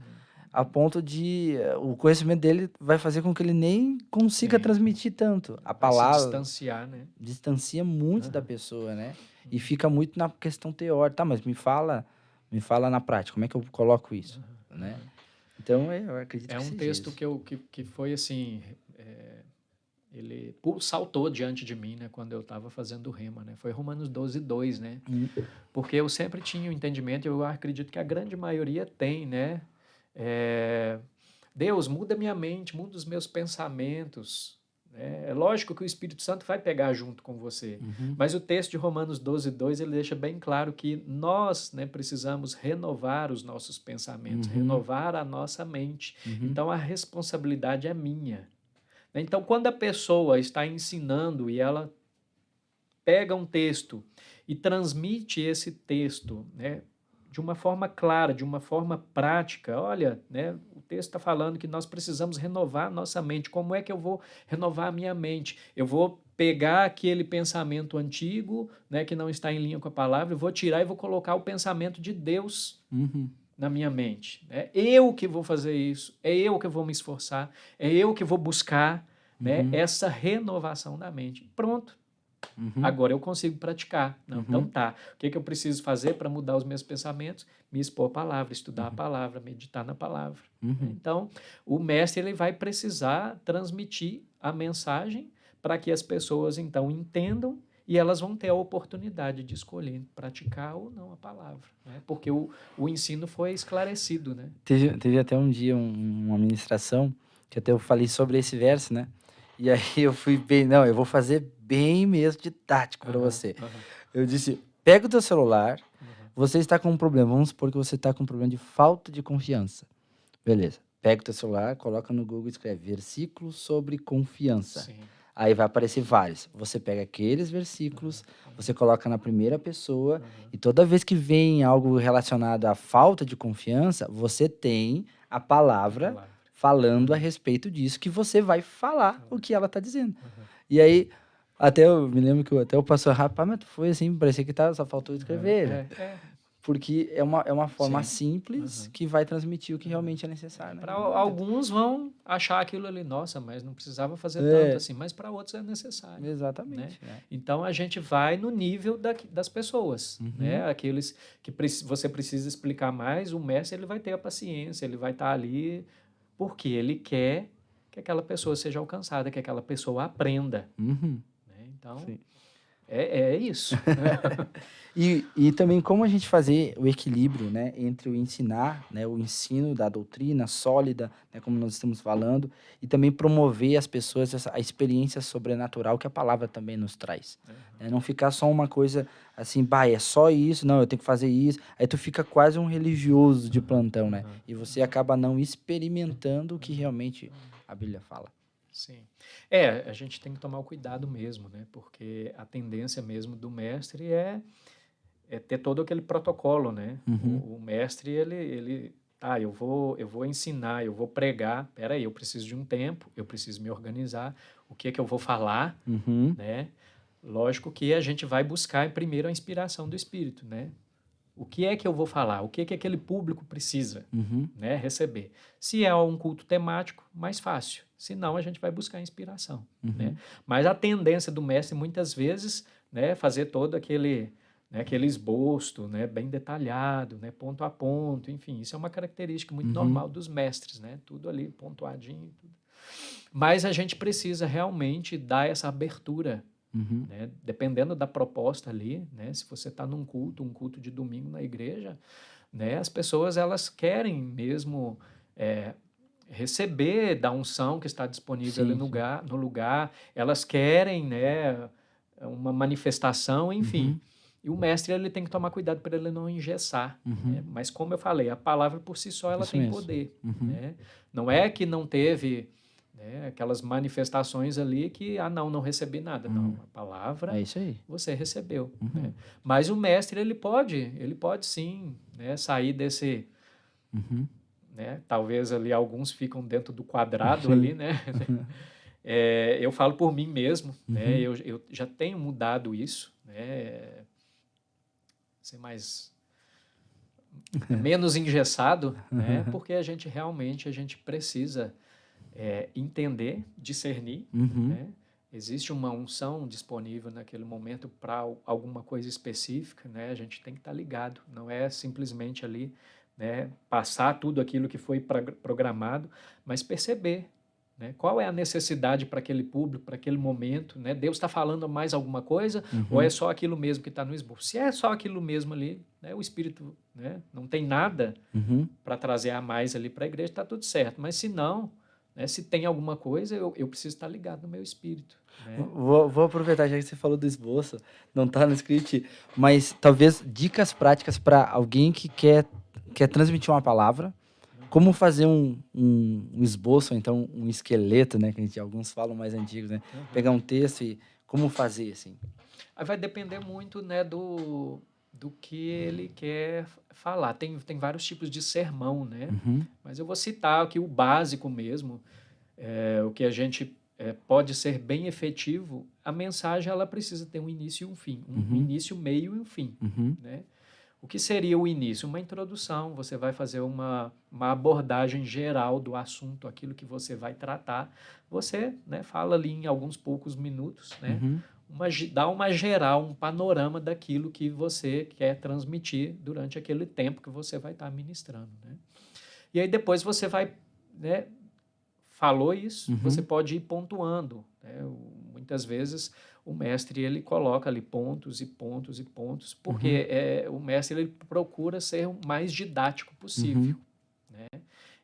a ponto de o conhecimento dele vai fazer com que ele nem consiga Sim. transmitir tanto. A Vai se palavra distanciar, né? distancia muito da pessoa, né? E fica muito na questão teórica. Tá, mas me fala na prática, como é que eu coloco isso, né? Então, eu acredito É que um seja texto isso. que foi assim, ele saltou diante de mim, né, quando eu estava fazendo o rema, né? Foi Romanos 12:2, né? Porque eu sempre tinha o entendimento, e eu acredito que a grande maioria tem, né? Deus, muda minha mente, muda os meus pensamentos. Né? É lógico que o Espírito Santo vai pegar junto com você, mas o texto de Romanos 12:2 ele deixa bem claro que nós, né, precisamos renovar os nossos pensamentos, renovar a nossa mente. Então a responsabilidade é minha. Então, quando a pessoa está ensinando e ela pega um texto e transmite esse texto, né, de uma forma clara, de uma forma prática. Olha, né, o texto está falando que nós precisamos renovar a nossa mente. Como é que eu vou renovar a minha mente? Eu vou pegar aquele pensamento antigo, né, que não está em linha com a palavra, eu vou tirar e vou colocar o pensamento de Deus na minha mente. É eu que vou fazer isso, é eu que vou me esforçar, é eu que vou buscar, né, essa renovação da mente. Pronto. Agora eu consigo praticar. Não, então tá. O que eu preciso fazer para mudar os meus pensamentos? Me expor a palavra, estudar a palavra, meditar na palavra. Então, o mestre ele vai precisar transmitir a mensagem para que as pessoas então entendam e elas vão ter a oportunidade de escolher praticar ou não a palavra, né? Porque o ensino foi esclarecido, né? Teve até um dia uma ministração que até eu falei sobre esse verso, né? E aí eu fui bem, não, eu vou fazer bem mesmo didático para você. Eu disse, pega o teu celular, você está com um problema, vamos supor que você está com um problema de falta de confiança. Beleza, pega o teu celular, coloca no Google e escreve versículos sobre confiança. Sim. Aí vai aparecer vários. Você pega aqueles versículos, você coloca na primeira pessoa, e toda vez que vem algo relacionado à falta de confiança, você tem a palavra falando a respeito disso, que você vai falar o que ela está dizendo. E aí, até eu me lembro que até o pastor, rapaz, mas foi assim, parecia que só faltou escrever. Né? Porque é uma forma simples que vai transmitir o que realmente é necessário. Né? Para alguns vão achar aquilo ali, nossa, mas não precisava fazer tanto assim, mas para outros é necessário. Exatamente. Né? Então a gente vai no nível das pessoas. Né? Aqueles que você precisa explicar mais, o mestre ele vai ter a paciência, ele vai estar ali porque ele quer que aquela pessoa seja alcançada, que aquela pessoa aprenda. Né? Então, é isso. E também como a gente fazer o equilíbrio, né, entre o ensinar, né, o ensino da doutrina sólida, né, como nós estamos falando, e também promover as pessoas a experiência sobrenatural que a palavra também nos traz. Né? Não ficar só uma coisa assim, é só isso, não, eu tenho que fazer isso. Aí tu fica quase um religioso de plantão, né? E você acaba não experimentando o que realmente a Bíblia fala. Sim. A gente tem que tomar o cuidado mesmo, né? Porque a tendência mesmo do mestre é ter todo aquele protocolo, né? O mestre, eu vou ensinar, eu vou pregar, peraí, eu preciso de um tempo, eu preciso me organizar, o que é que eu vou falar, né? Lógico que a gente vai buscar primeiro a inspiração do Espírito, né? O que é que eu vou falar? O que é que aquele público precisa, né, receber? Se é um culto temático, mais fácil. Se não, a gente vai buscar inspiração. Né? Mas a tendência do mestre, muitas vezes, né, fazer todo aquele esboço, né, bem detalhado, né, ponto a ponto, enfim, isso é uma característica muito normal dos mestres, né? Tudo ali pontuadinho. Tudo. Mas a gente precisa realmente dar essa abertura. Né? Dependendo da proposta ali, né? Se você está num culto, um culto de domingo na igreja, né? As pessoas elas querem mesmo receber da unção que está disponível ali no lugar, elas querem, né, uma manifestação, enfim. E o mestre ele tem que tomar cuidado para ele não engessar. Né? Mas como eu falei, a palavra por si só ela tem poder. Né? Não é que não teve né? Aquelas manifestações ali que, não recebi nada. Não, a palavra É isso aí. você recebeu, né? Mas o mestre, ele pode sim, né, sair desse, né? Talvez ali alguns ficam dentro do quadrado Sim. ali, né? Eu falo por mim mesmo, né? Eu já tenho mudado isso, né? Ser menos engessado, né? Porque a gente precisa entender, discernir, né? Existe uma unção disponível naquele momento para alguma coisa específica, né? A gente tem que estar ligado, não é simplesmente ali, né, passar tudo aquilo que foi programado, mas perceber, né, qual é a necessidade para aquele público, para aquele momento, né? Deus está falando mais alguma coisa ou é só aquilo mesmo que está no esboço? Se é só aquilo mesmo ali, né, o Espírito, né, não tem nada para trazer a mais ali para a igreja, está tudo certo. Mas se não, né, se tem alguma coisa, eu preciso estar ligado no meu espírito, né? Vou aproveitar, já que você falou do esboço, não tá no script, mas talvez dicas práticas para alguém que quer transmitir uma palavra, como fazer um esboço, ou então um esqueleto, né, que alguns falam mais antigos, né? Pegar um texto e como fazer, assim. Aí vai depender muito, né, do que ele quer falar. Tem vários tipos de sermão, né? Mas eu vou citar aqui o básico mesmo, o que a gente pode ser bem efetivo. A mensagem, ela precisa ter um início e um fim, um início, meio e um fim, né? O que seria o início? Uma introdução, você vai fazer uma abordagem geral do assunto, aquilo que você vai tratar. Você, né, fala ali em alguns poucos minutos, né, dá uma geral, um panorama daquilo que você quer transmitir durante aquele tempo que você vai estar ministrando, né? E aí depois você vai, né, falou isso, você pode ir pontuando, né? Muitas vezes o mestre, ele coloca ali pontos e pontos e pontos, porque o mestre, ele procura ser o mais didático possível, né?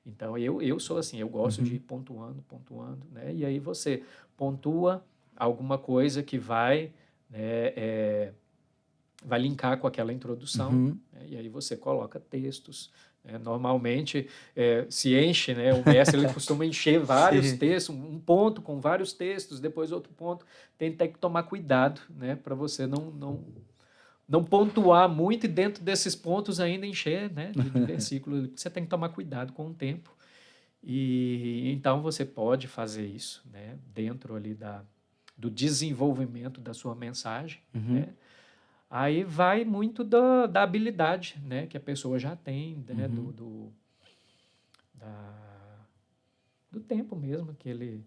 Então eu sou assim, eu gosto de ir pontuando, pontuando, né? E aí você pontua alguma coisa que vai, né, vai linkar com aquela introdução, né? E aí você coloca textos. Normalmente se enche, né? O mestre, ele costuma encher vários textos, um ponto com vários textos, depois outro ponto. Tem que tomar cuidado, né? Para você não pontuar muito e dentro desses pontos ainda encher, né, de versículos. Você tem que tomar cuidado com o tempo. E então você pode fazer isso, né, dentro ali do desenvolvimento da sua mensagem, né? Aí vai muito da habilidade, né, que a pessoa já tem, né, do tempo mesmo que ele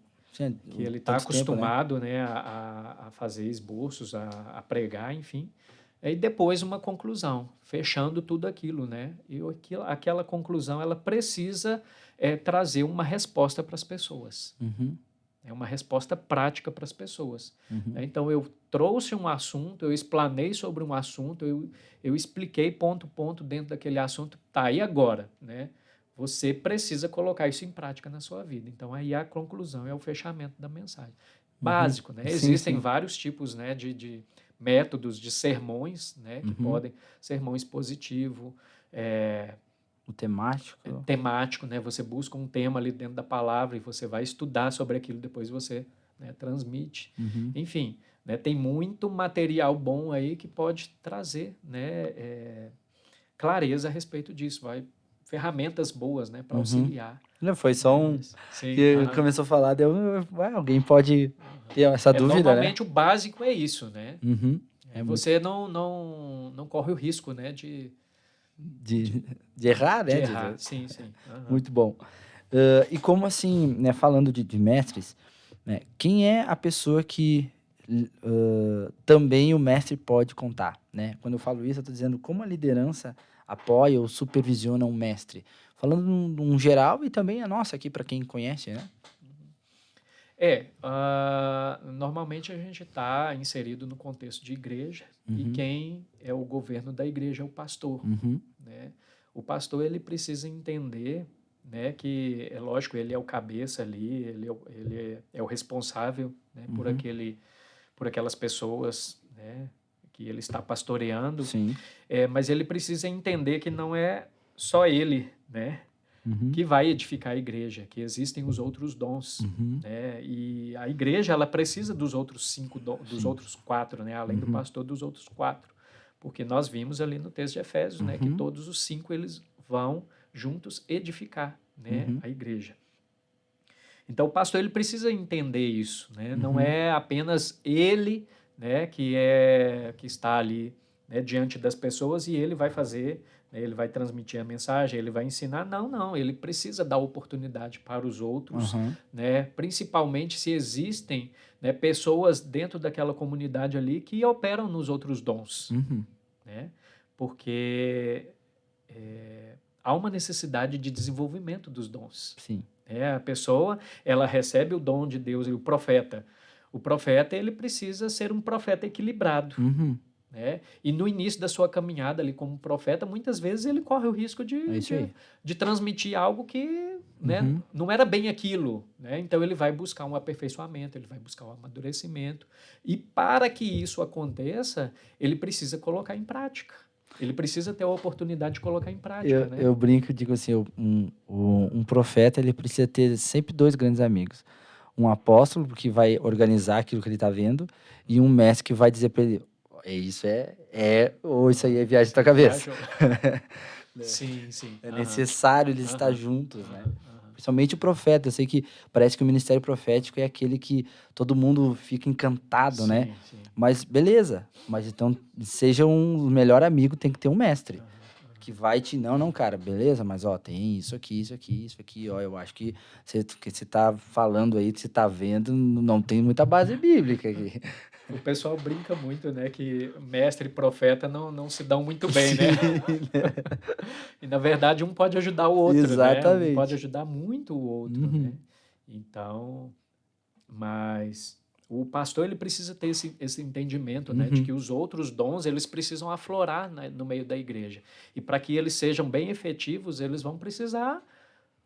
está acostumado, né, a fazer esboços, a pregar, enfim. E depois uma conclusão, fechando tudo aquilo, né? E aquela conclusão, ela precisa trazer uma resposta para as pessoas. É uma resposta prática para as pessoas. Então, eu trouxe um assunto, eu explanei sobre um assunto, eu expliquei ponto a ponto dentro daquele assunto. Tá, e agora? Né? Você precisa colocar isso em prática na sua vida. Então, aí a conclusão é o fechamento da mensagem. Básico, né? Existem vários tipos, né, de métodos de sermões, né, que podem... Sermão expositivo, o temático. Temático, né? Você busca um tema ali dentro da palavra e você vai estudar sobre aquilo, depois você, né, transmite. Enfim, né, tem muito material bom aí que pode trazer, né, clareza a respeito disso, ferramentas boas, né, para auxiliar. Não, foi só Sim, que começou a falar, alguém pode ter essa dúvida, normalmente né? o básico é isso, né? Você não corre o risco, né, de errar, né? de errar. Sim. Muito bom. E como assim, né, falando de mestres, né, quem é a pessoa que também o mestre pode contar, né? Quando eu falo isso, eu estou dizendo como a liderança apoia ou supervisiona um mestre. Falando num geral e também a nossa aqui, para quem conhece, né? Normalmente a gente está inserido no contexto de igreja e quem é o governo da igreja é o pastor, né? O pastor, ele precisa entender, né, que, é lógico, ele é o cabeça ali, ele é o responsável, né, por aquelas pessoas, né, que ele está pastoreando. Sim. Mas ele precisa entender que não é só ele, né, que vai edificar a igreja, que existem os outros dons, né? E a igreja, ela precisa dos outros 5 dos outros 4, né? Além do pastor, dos outros 4, porque nós vimos ali no texto de Efésios, né, que todos os 5 eles vão juntos edificar, né, a igreja. Então o pastor ele precisa entender isso, né? Não é apenas ele, né, que está ali, né, diante das pessoas e ele vai fazer, né, ele vai transmitir a mensagem, ele vai ensinar. Não, ele precisa dar oportunidade para os outros, né? Principalmente se existem, né, pessoas dentro daquela comunidade ali que operam nos outros dons, né? Porque há uma necessidade de desenvolvimento dos dons. Sim. A pessoa, ela recebe o dom de Deus e o profeta. O profeta, ele precisa ser um profeta equilibrado, né? E no início da sua caminhada ali como profeta, muitas vezes ele corre o risco de transmitir algo que, né, não era bem aquilo, né? Então ele vai buscar um aperfeiçoamento, ele vai buscar um amadurecimento. E para que isso aconteça, ele precisa colocar em prática. Ele precisa ter a oportunidade de colocar em prática, né? Eu brinco e digo assim, um profeta, ele precisa ter sempre 2 grandes amigos. Um apóstolo, que vai organizar aquilo que ele está vendo, e um mestre que vai dizer para ele, isso ou isso aí é viagem da tua cabeça. Sim. É necessário eles estar juntos, né? Principalmente o profeta. Eu sei que parece que o ministério profético é aquele que todo mundo fica encantado, né? Sim. Mas beleza. Mas então, seja um melhor amigo, tem que ter um mestre. Que vai te... Não, cara, beleza, mas ó, tem isso aqui, ó, eu acho que você tá falando aí, que você tá vendo, não tem muita base bíblica aqui. O pessoal brinca muito, né, que mestre e profeta não se dão muito bem, né? E, na verdade, um pode ajudar o outro, Exatamente. né? Um pode ajudar muito o outro, né? Então, mas o pastor, ele precisa ter esse entendimento, né, de que os outros dons, eles precisam aflorar, né, no meio da igreja. E para que eles sejam bem efetivos, eles vão precisar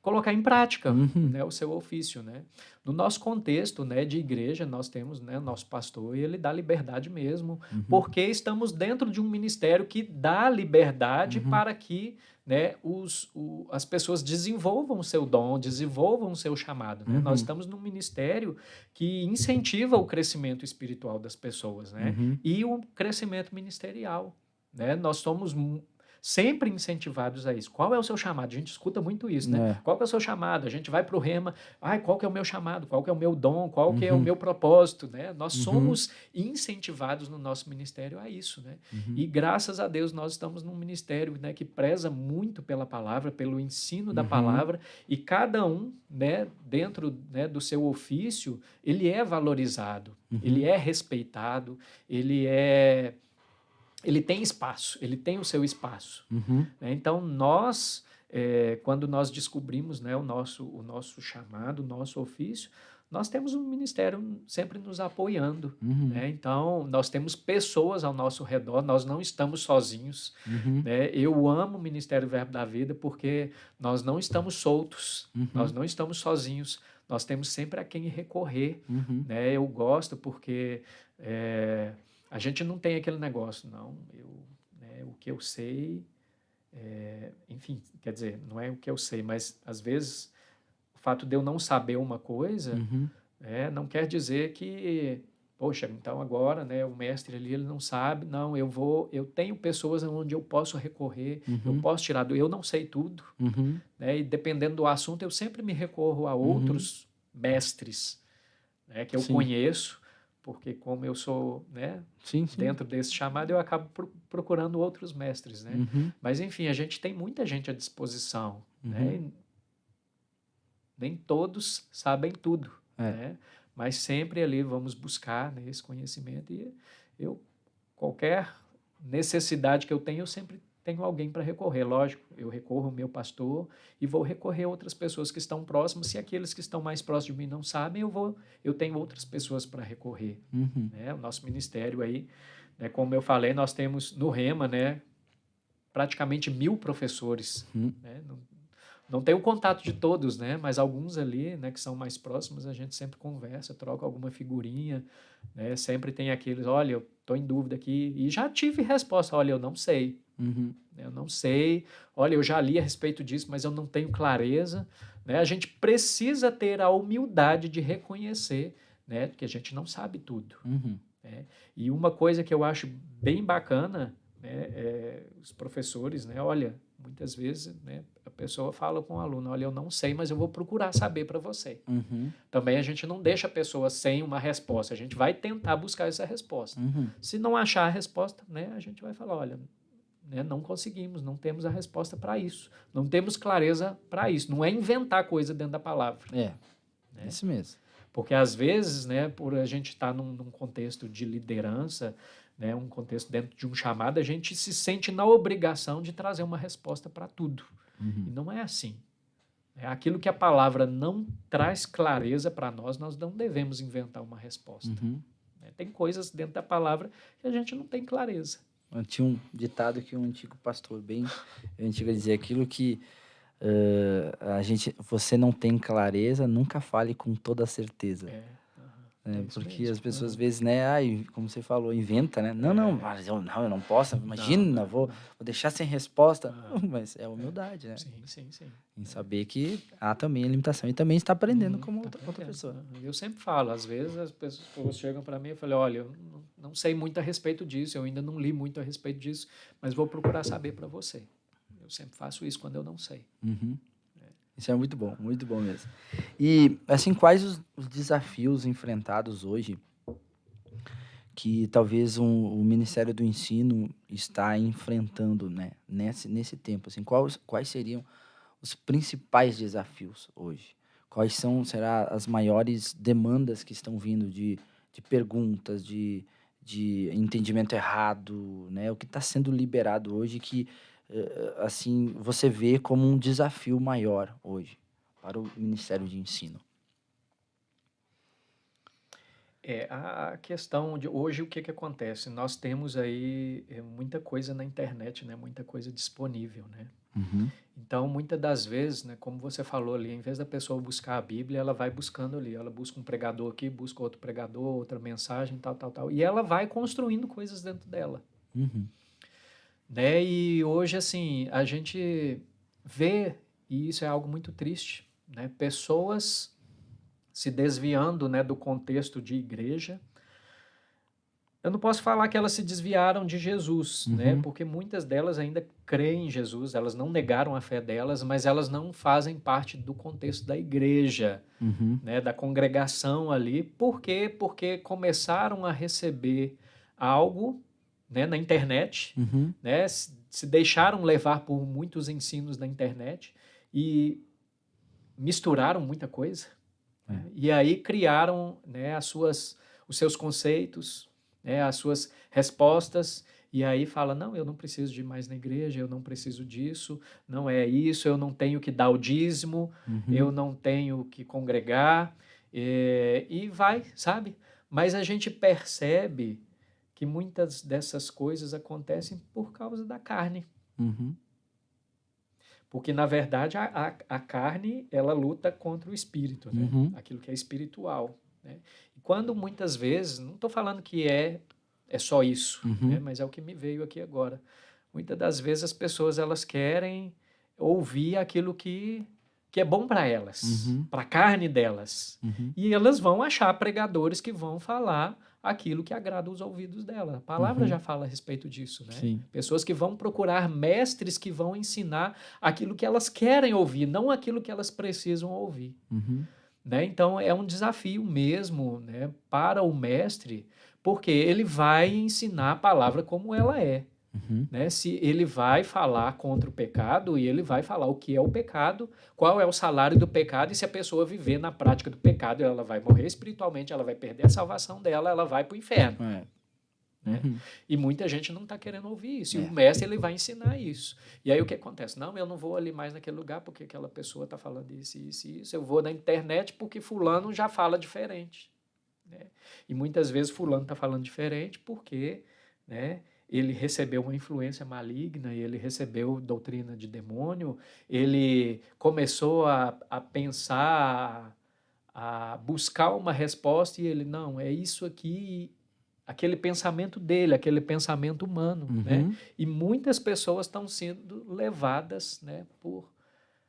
colocar em prática, né, o seu ofício, né? No nosso contexto, né, de igreja, nós temos, né, o nosso pastor e ele dá liberdade mesmo, porque estamos dentro de um ministério que dá liberdade para que, né, as pessoas desenvolvam o seu dom, desenvolvam o seu chamado, né? Nós estamos num ministério que incentiva o crescimento espiritual das pessoas, né? E o crescimento ministerial, né? Nós somos sempre incentivados a isso. Qual é o seu chamado? A gente escuta muito isso, né? Qual que é o seu chamado? A gente vai para o Rema, qual que é o meu chamado? Qual que é o meu dom? Qual que é o meu propósito, né? Nós somos incentivados no nosso ministério a isso, né? E graças a Deus nós estamos num ministério, né, que preza muito pela palavra, pelo ensino da palavra, e cada um, né, dentro, né, do seu ofício, ele é valorizado, ele é respeitado, ele tem espaço, ele tem o seu espaço. Né? Então, nós, quando nós descobrimos, né, o nosso chamado, o nosso ofício, nós temos um ministério sempre nos apoiando. Né? Então, nós temos pessoas ao nosso redor, nós não estamos sozinhos. Né? Eu amo o Ministério Verbo da Vida porque nós não estamos soltos, nós não estamos sozinhos, nós temos sempre a quem recorrer. Né? Eu gosto porque... a gente não tem aquele negócio, não. Né, o que eu sei, enfim, quer dizer, não é o que eu sei, mas às vezes o fato de eu não saber uma coisa não quer dizer que, poxa, então agora, né, o mestre ali ele não sabe, não, eu tenho pessoas onde eu posso recorrer, eu posso tirar eu não sei tudo, né, e dependendo do assunto eu sempre me recorro a outros mestres, né, que eu conheço. Porque como eu sou, né, dentro desse chamado, eu acabo procurando outros mestres, né? Mas, enfim, a gente tem muita gente à disposição, né? E nem todos sabem tudo, né? Mas sempre ali vamos buscar, né, esse conhecimento e qualquer necessidade que eu tenho, eu sempre tenho alguém para recorrer. Lógico, eu recorro ao meu pastor e vou recorrer a outras pessoas que estão próximas. Se aqueles que estão mais próximos de mim não sabem, eu tenho outras pessoas para recorrer. Né? O nosso ministério aí, né, como eu falei, nós temos no Rema, né, praticamente 1000 professores. Né? Não tenho o contato de todos, né? Mas alguns ali, né, que são mais próximos, a gente sempre conversa, troca alguma figurinha, né? Sempre tem aqueles, olha, eu estou em dúvida aqui. E já tive resposta, olha, eu não sei. Uhum. Eu não sei, olha, eu já li a respeito disso, mas eu não tenho clareza, né? A gente precisa ter a humildade de reconhecer, né, que a gente não sabe tudo, Uhum. né? E uma coisa que eu acho bem bacana, né, os professores, né, olha, muitas vezes, né, a pessoa fala com o aluno, olha, eu não sei, mas eu vou procurar saber para você. Uhum. Também a gente não deixa a pessoa sem uma resposta, a gente vai tentar buscar essa resposta. Uhum. Se não achar a resposta, né, a gente vai falar, olha, né, não conseguimos, não temos a resposta para isso, não temos clareza para isso. Não é inventar coisa dentro da palavra, É, né? isso mesmo. Porque às vezes, né, por a gente estar num contexto de liderança, né, um contexto dentro de um chamado, a gente se sente na obrigação de trazer uma resposta para tudo. E Uhum. não é assim. É aquilo que a palavra não traz clareza para nós, nós não devemos inventar uma resposta. Uhum. Né? Tem coisas dentro da palavra que a gente não tem clareza. Tinha um ditado que um antigo pastor bem antigo dizia aquilo que você não tem clareza, nunca fale com toda certeza. É isso Porque mesmo. as pessoas, às vezes, né, como você falou, inventa, né? Não, mas eu não posso, imagina, vou deixar sem resposta. Não, mas é humildade, né? Sim. Em saber que há também a limitação e também está aprendendo como Tá outra pessoa. aprendendo. Eu sempre falo, às vezes as pessoas chegam para mim e falam, olha, eu não sei muito a respeito disso, eu ainda não li muito a respeito disso, mas vou procurar saber para você. Eu sempre faço isso quando eu não sei. Uhum. Isso é muito bom mesmo. E, assim, quais os desafios enfrentados hoje que talvez o Ministério do Ensino está enfrentando, né, nesse tempo? Assim, quais seriam os principais desafios hoje? Quais são, será, as maiores demandas que estão vindo de perguntas, de entendimento errado, né? O que está sendo liberado hoje que, assim, você vê como um desafio maior hoje para o Ministério de Ensino? A questão de hoje, o que que acontece? Nós temos aí muita coisa na internet, né? Muita coisa disponível, né? Uhum, Então, muitas das vezes, né, como você falou ali, em vez da pessoa buscar a Bíblia, ela vai buscando ali, ela busca um pregador aqui, busca outro pregador, outra mensagem, tal, e ela vai construindo coisas dentro dela, uhum, né? E hoje, assim, a gente vê, e isso é algo muito triste, né? Pessoas se desviando, né, do contexto de igreja. Eu não posso falar que elas se desviaram de Jesus, né? uhum, Porque muitas delas ainda creem em Jesus, elas não negaram a fé delas, mas elas não fazem parte do contexto da igreja, uhum, né? Da congregação ali. Por quê? Porque começaram a receber algo, né, na internet, uhum, né? Se deixaram levar por muitos ensinos na internet e misturaram muita coisa, é, né? E aí criaram, né, os seus conceitos, né, as suas respostas, e aí fala, não, eu não preciso de ir mais na igreja, eu não preciso disso, não é isso, eu não tenho que dar o dízimo, uhum, eu não tenho que congregar, e vai, sabe? Mas a gente percebe que muitas dessas coisas acontecem por causa da carne. uhum, Porque, na verdade, a carne, ela luta contra o espírito, né? uhum, Aquilo que é espiritual, né? E quando muitas vezes, não estou falando que é só isso, né? uhum, Mas é o que me veio aqui agora. Muitas das vezes as pessoas, elas querem ouvir aquilo que é bom para elas, uhum, para a carne delas. uhum, E elas vão achar pregadores que vão falar aquilo que agrada os ouvidos dela. A palavra uhum, já fala a respeito disso, né? sim, Pessoas que vão procurar mestres que vão ensinar aquilo que elas querem ouvir, não aquilo que elas precisam ouvir, uhum, né? Então é um desafio mesmo, né, para o mestre, porque ele vai ensinar a palavra como ela é, uhum, né? Se ele vai falar contra o pecado e ele vai falar o que é o pecado, qual é o salário do pecado e se a pessoa viver na prática do pecado, ela vai morrer espiritualmente, ela vai perder a salvação dela, ela vai para o inferno. é, Né? uhum, E muita gente não está querendo ouvir isso. E o é, mestre ele vai ensinar isso. E aí o que acontece? Não, eu não vou ali mais naquele lugar porque aquela pessoa está falando isso, isso e isso. Eu vou na internet porque fulano já fala diferente. Né? E muitas vezes fulano está falando diferente porque, né, ele recebeu uma influência maligna, ele recebeu doutrina de demônio, ele começou a pensar, a buscar uma resposta, e ele, não, é isso aqui, aquele pensamento dele, aquele pensamento humano, né? Uhum. E muitas pessoas estão sendo levadas, né, por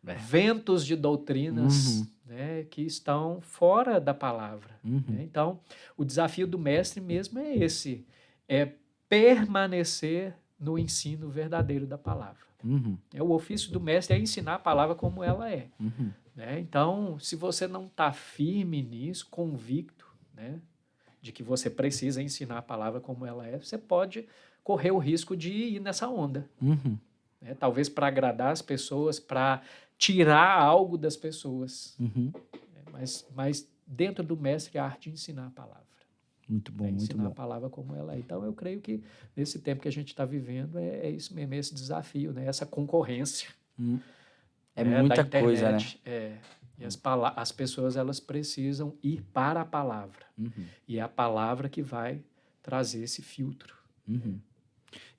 É. ventos de doutrinas, Uhum. né, que estão fora da palavra, Uhum. né? Então, o desafio do mestre mesmo é esse, é permanecer no ensino verdadeiro da palavra. Uhum. O ofício do mestre é ensinar a palavra como ela é, Uhum. né? Então, se você não está firme nisso, convicto, né, de que você precisa ensinar a palavra como ela é, você pode correr o risco de ir nessa onda, Uhum. né? Talvez para agradar as pessoas, para tirar algo das pessoas, Uhum. né? Mas dentro do mestre, a arte de ensinar a palavra. Muito bom, muito Ensinar a bom. palavra como ela é. Então, eu creio que nesse tempo que a gente está vivendo, é isso mesmo, esse desafio, né? Essa concorrência, É né, da muita coisa, né? internet. E as pessoas, elas precisam ir para a palavra. Uhum. E é a palavra que vai trazer esse filtro. Uhum.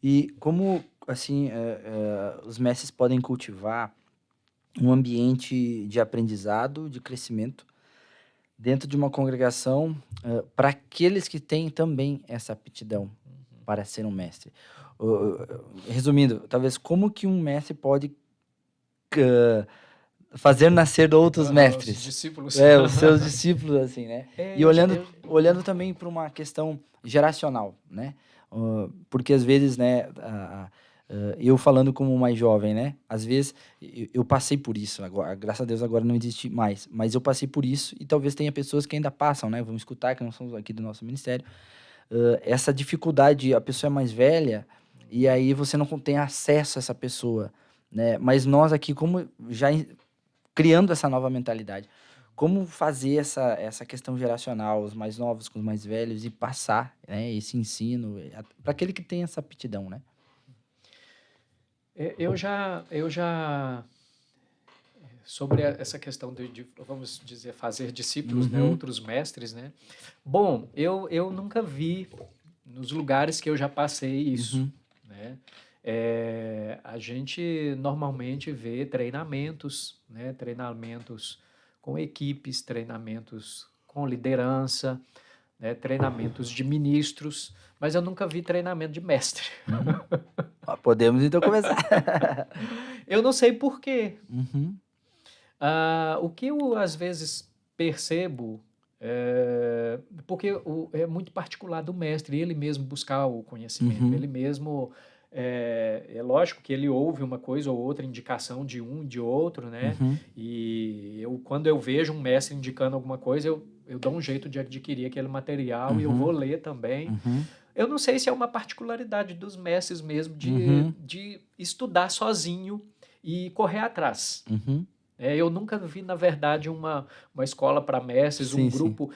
E como, assim, os mestres podem cultivar um ambiente de aprendizado, de crescimento, dentro de uma congregação, para aqueles que têm também essa aptidão para ser um mestre? Resumindo, talvez como que um mestre pode fazer nascer outros Os mestres? discípulos. Os seus discípulos, assim, né? E olhando também para uma questão geracional, né? Porque às vezes, né, eu falando como mais jovem, né? Às vezes eu passei por isso, agora, graças a Deus agora não existe mais, mas eu passei por isso e talvez tenha pessoas que ainda passam, né? Vamos escutar, que não somos aqui do nosso ministério, essa dificuldade, a pessoa é mais velha e aí você não tem acesso a essa pessoa, né? Mas nós aqui, como já criando essa nova mentalidade, como fazer essa questão geracional, os mais novos com os mais velhos, e passar, né, esse ensino para aquele que tem essa aptidão, né? Eu já sobre essa questão de, vamos dizer, fazer discípulos, né, Uhum. outros mestres, né? Bom, eu nunca vi nos lugares que eu já passei isso, Uhum. né? A gente normalmente vê treinamentos, né? Treinamentos com equipes, treinamentos com liderança, né? Treinamentos de ministros, mas eu nunca vi treinamento de mestre. Podemos então começar. Eu não sei por quê. Uhum. O que eu às vezes percebo, porque é muito particular do mestre, ele mesmo buscar o conhecimento, Uhum. ele mesmo, é lógico que ele ouve uma coisa ou outra, indicação de um, de outro, né? Uhum. E quando eu vejo um mestre indicando alguma coisa, eu dou um jeito de adquirir aquele material e eu Uhum. vou ler também. Uhum. Eu não sei se é uma particularidade dos mestres mesmo Uhum. de estudar sozinho e correr atrás. Uhum. Eu nunca vi, na verdade, uma escola para mestres, um Sim, sim. grupo.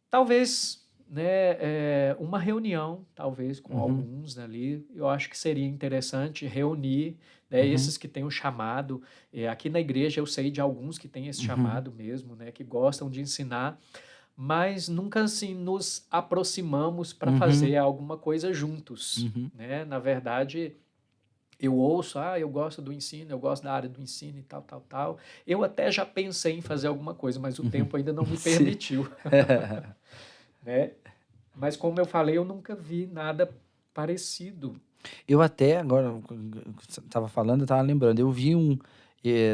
Talvez, né, uma reunião, talvez, com Uhum. alguns ali. Eu acho que seria interessante reunir, né, Uhum. esses que têm o chamado. Aqui na igreja eu sei de alguns que têm esse Uhum. chamado mesmo, né, que gostam de ensinar, mas nunca assim nos aproximamos para Uhum. fazer alguma coisa juntos. Uhum. Né? Na verdade, eu ouço, eu gosto do ensino, eu gosto da área do ensino e tal, tal, tal. Eu até já pensei em fazer alguma coisa, mas o tempo ainda não me Sim. permitiu. Né? Mas como eu falei, eu nunca vi nada parecido. Eu até, agora, estava falando, eu estava lembrando, eu vi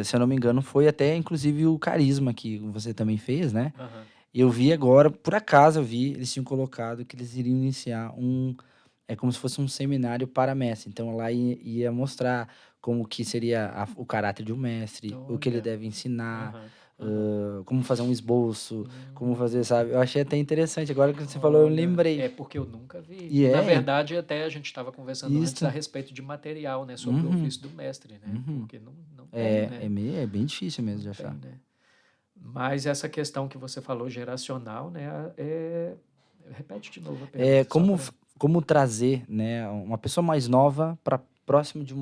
se eu não me engano, foi até inclusive o Carisma que você também fez, né? Aham. Eu vi agora, por acaso eu vi, eles tinham colocado que eles iriam iniciar como se fosse um seminário para mestre. Então lá ia mostrar como que seria o caráter de um mestre, o que ele Olha. deve ensinar, Aham. como fazer um esboço, como fazer, sabe? Eu achei até interessante. Agora que você falou, eu Olha, lembrei. porque eu nunca vi. E E na verdade, até a gente estava conversando antes isso. a respeito de material, né? Sobre o Uhum. ofício do mestre, né? Uhum. Porque não tem, né? É bem difícil mesmo de Não achar. tem, né? Mas essa questão que você falou, geracional, né? Repete de novo a pergunta. Como trazer, né, uma pessoa mais nova para próximo de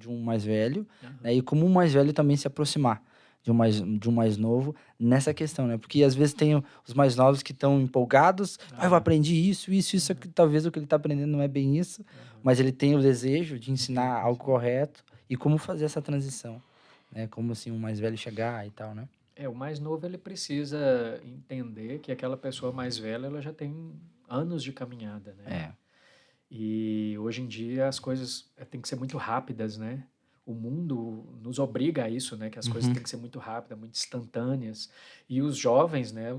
um mais velho, Aham. né, e como um mais velho também se aproximar, de um mais novo nessa questão, né? Porque às vezes tem os mais novos que estão empolgados, eu aprendi isso, que talvez o que ele está aprendendo não é bem isso, mas ele tem o desejo de ensinar algo correto e como fazer essa transição, né? Como assim um mais velho chegar e tal, né? O mais novo ele precisa entender que aquela pessoa mais velha ela já tem anos de caminhada, né? É. E hoje em dia as coisas têm que ser muito rápidas, né? O mundo nos obriga a isso, né? Que as coisas têm que ser muito rápidas, muito instantâneas. E os jovens, né?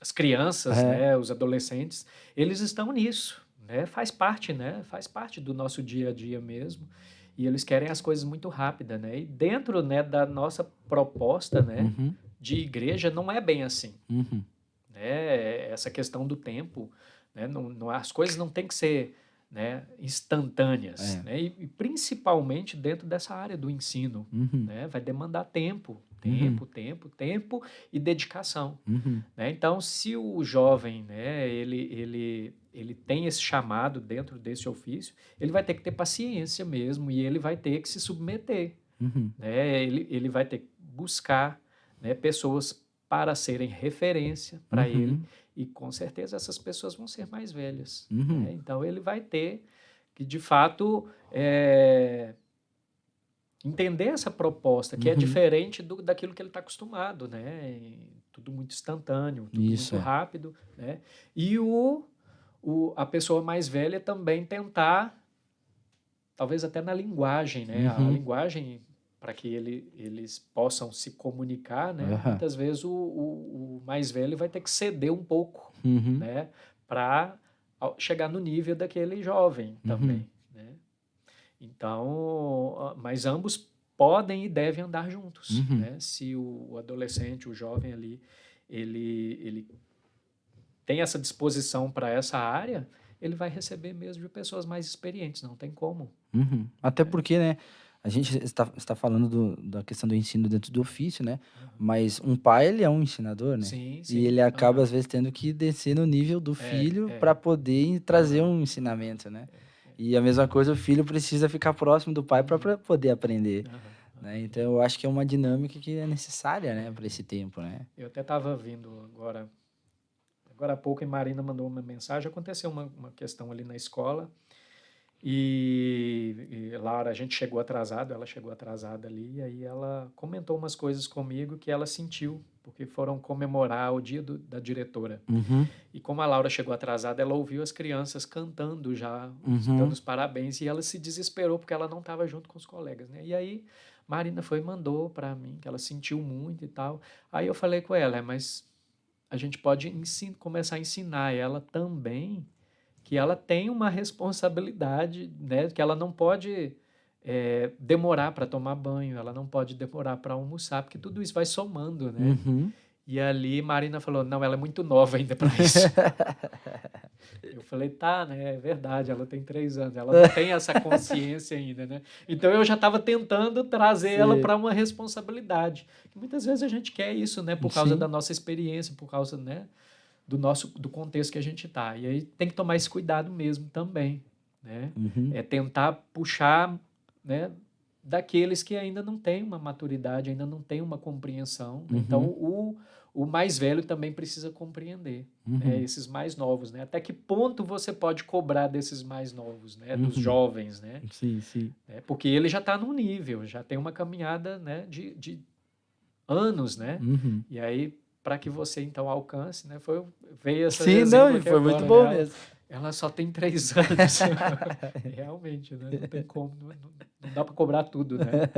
As crianças, É. né? Os adolescentes, eles estão nisso, né? Faz parte, né? Faz parte do nosso dia a dia mesmo. E eles querem as coisas muito rápidas, né? E dentro, né, da nossa proposta, né? De igreja não é bem assim, né? Essa questão do tempo, né? As coisas não têm que ser, né, instantâneas, né? E principalmente dentro dessa área do ensino, né? Vai demandar tempo e dedicação, né? Então, se o jovem, né, ele tem esse chamado dentro desse ofício, ele vai ter que ter paciência mesmo e ele vai ter que se submeter, né? Ele vai ter que buscar, né, pessoas para serem referência para ele e com certeza essas pessoas vão ser mais velhas, né? Então ele vai ter que de fato entender essa proposta que é diferente daquilo que ele está acostumado, né? Tudo muito instantâneo, tudo Isso, muito rápido, né? E a pessoa mais velha também tentar, talvez até na linguagem, né? A linguagem para que eles possam se comunicar, né? Muitas vezes o mais velho vai ter que ceder um pouco, né? Para chegar no nível daquele jovem também, né? Então, mas ambos podem e devem andar juntos, né? Se o adolescente, o jovem ali, ele tem essa disposição para essa área, ele vai receber mesmo de pessoas mais experientes, não tem como. Até porque, né, a gente está falando da questão do ensino dentro do ofício, né? Mas um pai, ele é um ensinador, né? Sim, E sim. ele acaba, às vezes, tendo que descer no nível do filho para poder trazer um ensinamento, né? E a mesma coisa, o filho precisa ficar próximo do pai para poder aprender, né? Então, eu acho que é uma dinâmica que é necessária, né, para esse tempo, né? Eu até estava vindo agora há pouco, e Marina mandou uma mensagem, aconteceu uma questão ali na escola, e Laura, a gente chegou atrasado, ela chegou atrasada ali, e aí ela comentou umas coisas comigo que ela sentiu, porque foram comemorar o dia da diretora. E como a Laura chegou atrasada, ela ouviu as crianças cantando já, dando os parabéns, e ela se desesperou porque ela não estava junto com os colegas, né? E aí Marina foi e mandou para mim, que ela sentiu muito e tal. Aí eu falei com ela, mas a gente pode começar a ensinar ela também que ela tem uma responsabilidade, né? Que ela não pode demorar para tomar banho, ela não pode demorar para almoçar, porque tudo isso vai somando, né? E ali Marina falou, não, ela é muito nova ainda para isso. Eu falei, tá, né? É verdade, ela tem 3 anos, ela não tem essa consciência ainda, né? Então eu já estava tentando trazer ela para uma responsabilidade. Que muitas vezes a gente quer isso, né? Por causa da nossa experiência, por causa, né, do contexto que a gente tá. E aí tem que tomar esse cuidado mesmo também, né? É tentar puxar, né, daqueles que ainda não têm uma maturidade, ainda não têm uma compreensão. Então o mais velho também precisa compreender, né, esses mais novos, né? Até que ponto você pode cobrar desses mais novos, né? Dos jovens, né? Sim, sim. Porque ele já está num nível, já tem uma caminhada, né, de anos, né? E aí, para que você então alcance, né? Veio esse exemplo aqui foi agora, muito bom né? mesmo. Ela só tem 3 anos. Realmente, né? Não tem como, não dá para cobrar tudo, né?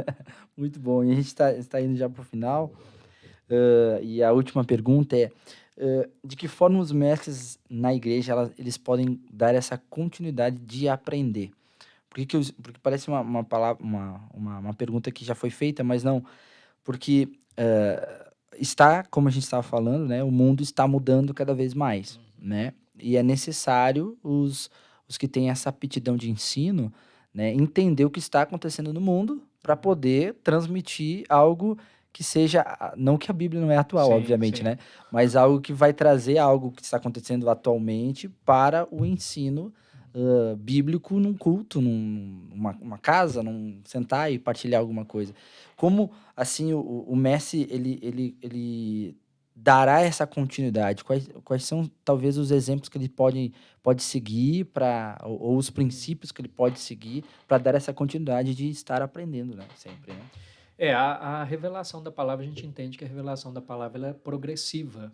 Muito bom. E a gente está indo já para o final. E a última pergunta é: de que forma os mestres na igreja eles podem dar essa continuidade de aprender? Porque parece uma palavra, uma pergunta que já foi feita, mas não. Porque como a gente estava falando, né, o mundo está mudando cada vez mais, né? E é necessário os que têm essa aptidão de ensino, né, entender o que está acontecendo no mundo para poder transmitir algo que seja, não que a Bíblia não é atual, Sim, obviamente, sim. né? Mas algo que vai trazer algo que está acontecendo atualmente para o ensino bíblico num culto, numa casa, sentar e partilhar alguma coisa. Como, assim, o mestre, ele dará essa continuidade? Quais são, talvez, os exemplos que ele pode seguir ou os princípios que ele pode seguir para dar essa continuidade de estar aprendendo, né? Sempre, né? A revelação da palavra, a gente entende que a revelação da palavra ela é progressiva,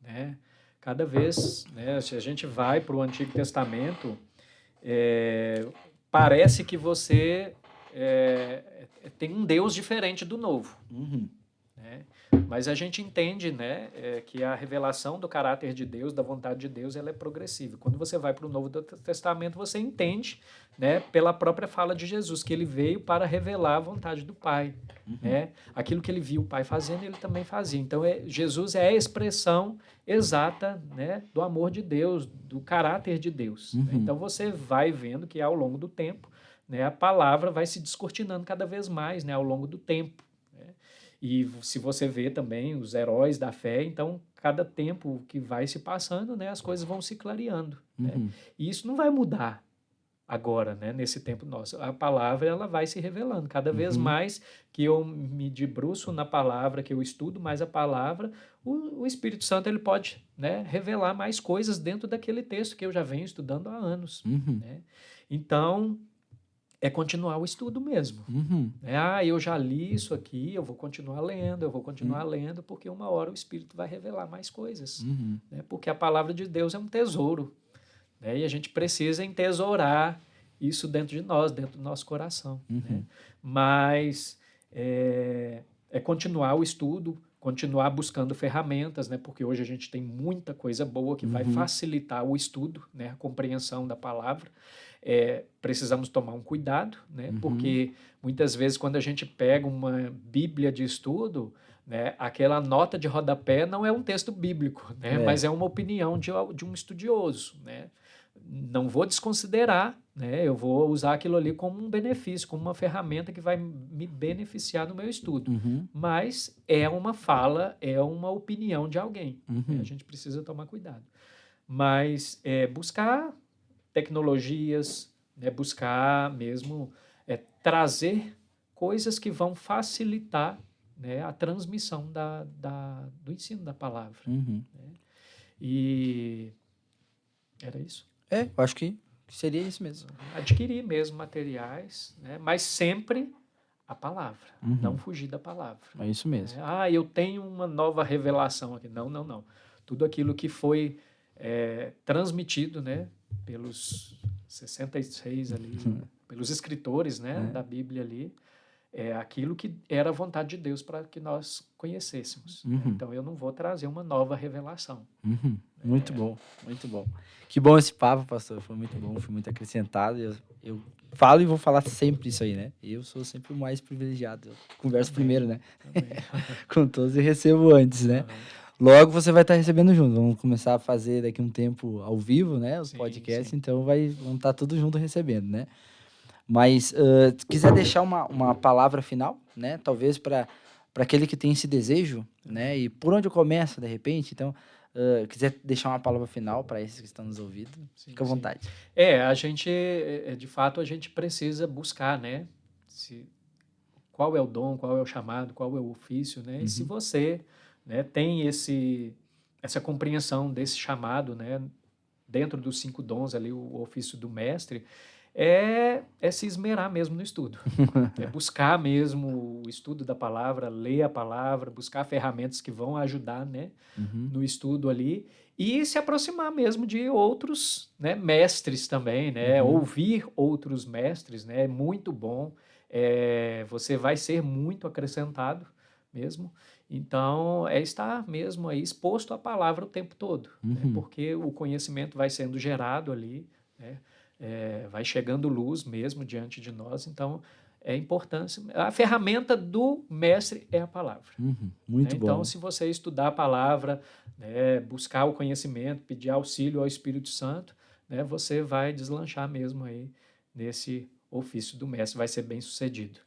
né? Cada vez, né, se a gente vai para o Antigo Testamento, parece que você tem um Deus diferente do Novo. Uhum. Né? Mas a gente entende, né, que a revelação do caráter de Deus, da vontade de Deus, ela é progressiva. Quando você vai para o Novo Testamento, você entende, né, pela própria fala de Jesus, que ele veio para revelar a vontade do Pai. Né? Aquilo que ele viu o Pai fazendo, ele também fazia. Então, Jesus é a expressão exata, né, do amor de Deus, do caráter de Deus. Né? Então, você vai vendo que ao longo do tempo, né, a palavra vai se descortinando cada vez mais, né, ao longo do tempo. E se você vê também os heróis da fé, então, cada tempo que vai se passando, né, as coisas vão se clareando. Né? E isso não vai mudar agora, né, nesse tempo nosso. A palavra ela vai se revelando. Cada vez mais que eu me debruço na palavra, que eu estudo mais a palavra, o Espírito Santo ele pode, né, revelar mais coisas dentro daquele texto que eu já venho estudando há anos. Né? Então, é continuar o estudo mesmo. Eu já li isso aqui, eu vou continuar lendo, porque uma hora o Espírito vai revelar mais coisas. Né? Porque a palavra de Deus é um tesouro. Né? E a gente precisa entesourar isso dentro de nós, dentro do nosso coração. Né? Mas é continuar o estudo, continuar buscando ferramentas, né? Porque hoje a gente tem muita coisa boa que vai facilitar o estudo, né? A compreensão da palavra. Precisamos tomar um cuidado, né? Porque muitas vezes quando a gente pega uma Bíblia de estudo, né, aquela nota de rodapé não é um texto bíblico, né? Mas é uma opinião de um estudioso. Né? Não vou desconsiderar, né? Eu vou usar aquilo ali como um benefício, como uma ferramenta que vai me beneficiar no meu estudo. Mas é uma fala, é uma opinião de alguém. Né? A gente precisa tomar cuidado. Mas buscar tecnologias, né? Buscar mesmo trazer coisas que vão facilitar, né, a transmissão do ensino da palavra. Né? E era isso. Eu acho que seria isso mesmo. Adquirir mesmo materiais, né? Mas sempre a palavra, não fugir da palavra. É isso mesmo. Eu tenho uma nova revelação aqui. Não. Tudo aquilo que foi transmitido, né, pelos 66 ali, pelos escritores, né, da Bíblia ali, é aquilo que era a vontade de Deus para que nós conhecêssemos. Então, eu não vou trazer uma nova revelação. Muito bom, muito bom. Que bom esse papo, pastor. Foi muito bom, foi muito acrescentado. Eu falo e vou falar sempre isso aí, né? Eu sou sempre o mais privilegiado. Eu converso primeiro, né? Com todos e recebo antes, né? Logo você vai estar recebendo junto. Vamos começar a fazer daqui um tempo ao vivo, né? Os podcasts, então vamos estar tudo junto recebendo, né? Mas se quiser deixar uma palavra final, né? Talvez para aquele que tem esse desejo, né? E por onde eu começo, de repente, então, quiser deixar uma palavra final para esses que estão nos ouvindo, fica à vontade. A gente, de fato, a gente precisa buscar, né? Qual é o dom, qual é o chamado, qual é o ofício, né? E se você, né, tem essa compreensão desse chamado, né? Dentro dos 5 dons ali, o ofício do mestre, é se esmerar mesmo no estudo. É buscar mesmo o estudo da palavra, ler a palavra, buscar ferramentas que vão ajudar, né, no estudo ali, e se aproximar mesmo de outros, né, mestres também, né, ouvir outros mestres, né, é muito bom, você vai ser muito acrescentado mesmo. Então, estar mesmo aí exposto à palavra o tempo todo, né, porque o conhecimento vai sendo gerado ali, né, vai chegando luz mesmo diante de nós, então é importante. A ferramenta do mestre é a palavra. Muito né? bom. Então, se você estudar a palavra, né, buscar o conhecimento, pedir auxílio ao Espírito Santo, né, você vai deslanchar mesmo aí nesse ofício do mestre, vai ser bem sucedido.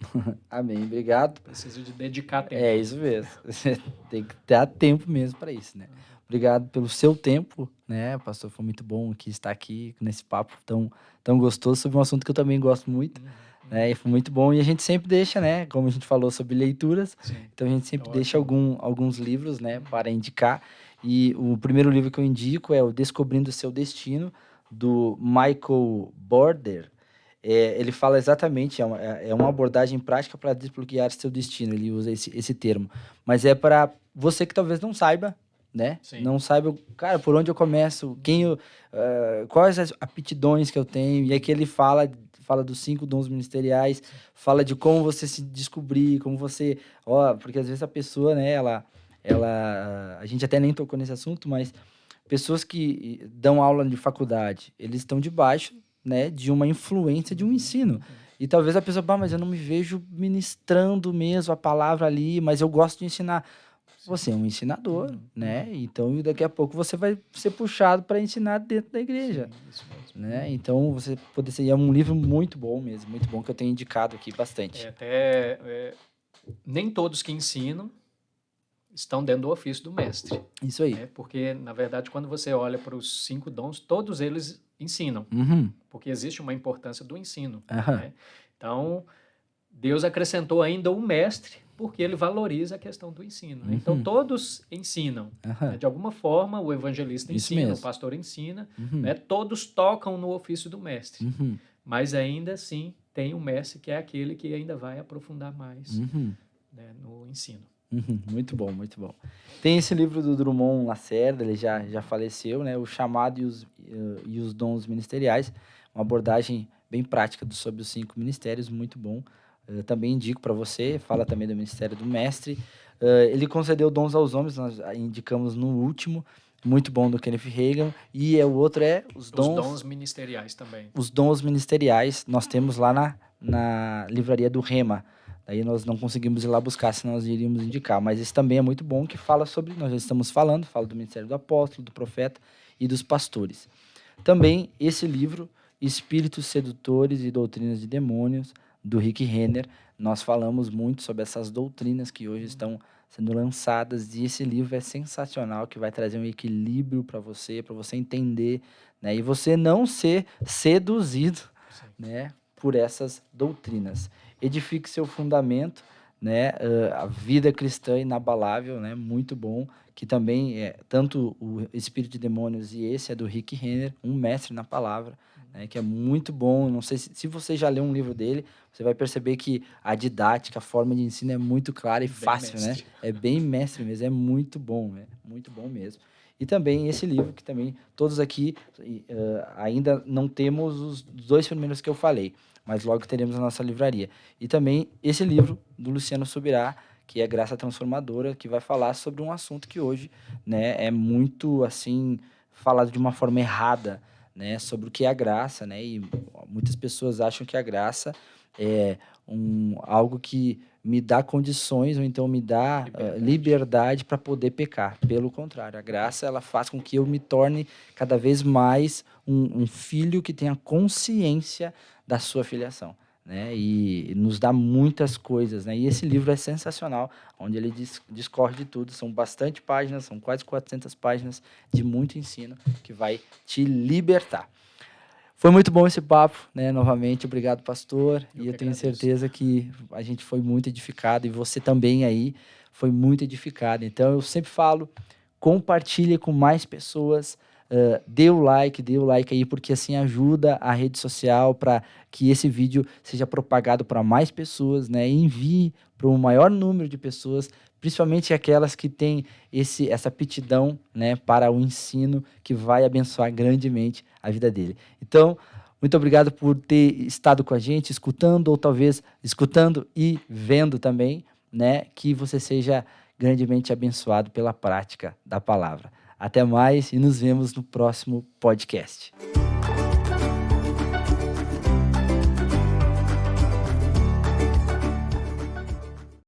Amém, obrigado. Precisa de dedicar tempo. É isso mesmo. Você tem que ter tempo mesmo para isso, né? Obrigado pelo seu tempo, né, pastor? Foi muito bom estar aqui nesse papo tão gostoso sobre um assunto que eu também gosto muito, né? E foi muito bom. E a gente sempre deixa, né, como a gente falou sobre leituras, Sim, então a gente sempre deixa ótimo. alguns livros, né, para indicar. E o primeiro livro que eu indico é o Descobrindo o Seu Destino, do Michael Border. Ele fala exatamente, é uma abordagem prática para desbloquear seu destino, ele usa esse termo. Mas é para você que talvez não saiba, né? Sim. Não saiba, cara, por onde eu começo, quais as aptidões que eu tenho. E aqui ele fala dos 5 dons ministeriais, fala de como você se descobrir, como você, porque às vezes a pessoa, né, a gente até nem tocou nesse assunto, mas pessoas que dão aula de faculdade, eles estão debaixo, né, de uma influência de um ensino. E talvez a pessoa, mas eu não me vejo ministrando mesmo a palavra ali, mas eu gosto de ensinar. Você é um ensinador, né? Então, daqui a pouco você vai ser puxado para ensinar dentro da igreja, Sim, isso mesmo. né? Então, você poder ser, é um livro muito bom mesmo, muito bom que eu tenho indicado aqui bastante. Nem todos que ensinam estão dentro do ofício do mestre, Isso aí. né? Porque, na verdade, quando você olha para os 5 dons, todos eles ensinam, Uhum. porque existe uma importância do ensino, Aham. né? Então, Deus acrescentou ainda o mestre, porque ele valoriza a questão do ensino, né? Então, Uhum. todos ensinam, Aham. né? De alguma forma, o evangelista Isso ensina, o mesmo. pastor ensina, Uhum. né? Todos tocam no ofício do mestre, Uhum. mas ainda assim tem o mestre que é aquele que ainda vai aprofundar mais, Uhum. né, no ensino. Uhum. Muito bom, muito bom. Tem esse livro do Drummond Lacerda, ele já faleceu, né? O Chamado e os Dons Ministeriais, uma abordagem bem prática sobre os 5 ministérios, muito bom. Eu também indico para você, fala também do Ministério do Mestre. Ele concedeu dons aos homens, nós indicamos no último, muito bom, do Kenneth Hagin. E o outro é Os dons ministeriais também. os dons ministeriais, nós temos lá na livraria do Rema. Daí nós não conseguimos ir lá buscar, senão nós iríamos indicar. Mas esse também é muito bom, que fala sobre, nós já estamos falando, fala do ministério do apóstolo, do profeta e dos pastores. Também esse livro, Espíritos Sedutores e Doutrinas de Demônios, do Rick Renner. Nós falamos muito sobre essas doutrinas que hoje estão sendo lançadas, e esse livro é sensacional, que vai trazer um equilíbrio para você entender, né? E você não ser seduzido, Sim. né, por essas doutrinas. Edifique seu fundamento, né? A vida cristã inabalável, né? Muito bom, que também é tanto o Espírito de Demônios e esse é do Rick Renner, um mestre na palavra, né? Que é muito bom. Não sei se você já leu um livro dele, você vai perceber que a didática, a forma de ensino é muito clara e Bem fácil, né? mestre. É bem mestre mesmo, é muito bom mesmo. E também esse livro, que também todos aqui ainda não temos os 2 primeiros que eu falei, mas logo teremos a nossa livraria. E também esse livro do Luciano Subirá, que é Graça Transformadora, que vai falar sobre um assunto que hoje, né, é muito assim falado de uma forma errada, né, sobre o que é a graça, né? E muitas pessoas acham que a graça é algo que me dá condições ou então me dá liberdade para poder pecar. Pelo contrário, a graça ela faz com que eu me torne cada vez mais um filho que tenha consciência da sua filiação, né? E nos dá muitas coisas, né? E esse livro é sensacional, onde ele discorre de tudo. São bastante páginas, são quase 400 páginas de muito ensino que vai te libertar. Foi muito bom esse papo, né? Novamente, obrigado, pastor. E eu tenho certeza que a gente foi muito edificado, e você também aí foi muito edificado. Então, eu sempre falo, compartilhe com mais pessoas, dê o like aí, porque assim ajuda a rede social para que esse vídeo seja propagado para mais pessoas, né? E envie para um maior número de pessoas, principalmente aquelas que têm essa aptidão, né, para o ensino, que vai abençoar grandemente a vida dele. Então, muito obrigado por ter estado com a gente, escutando, ou talvez escutando e vendo também, né? Que você seja grandemente abençoado pela prática da palavra. Até mais e nos vemos no próximo podcast.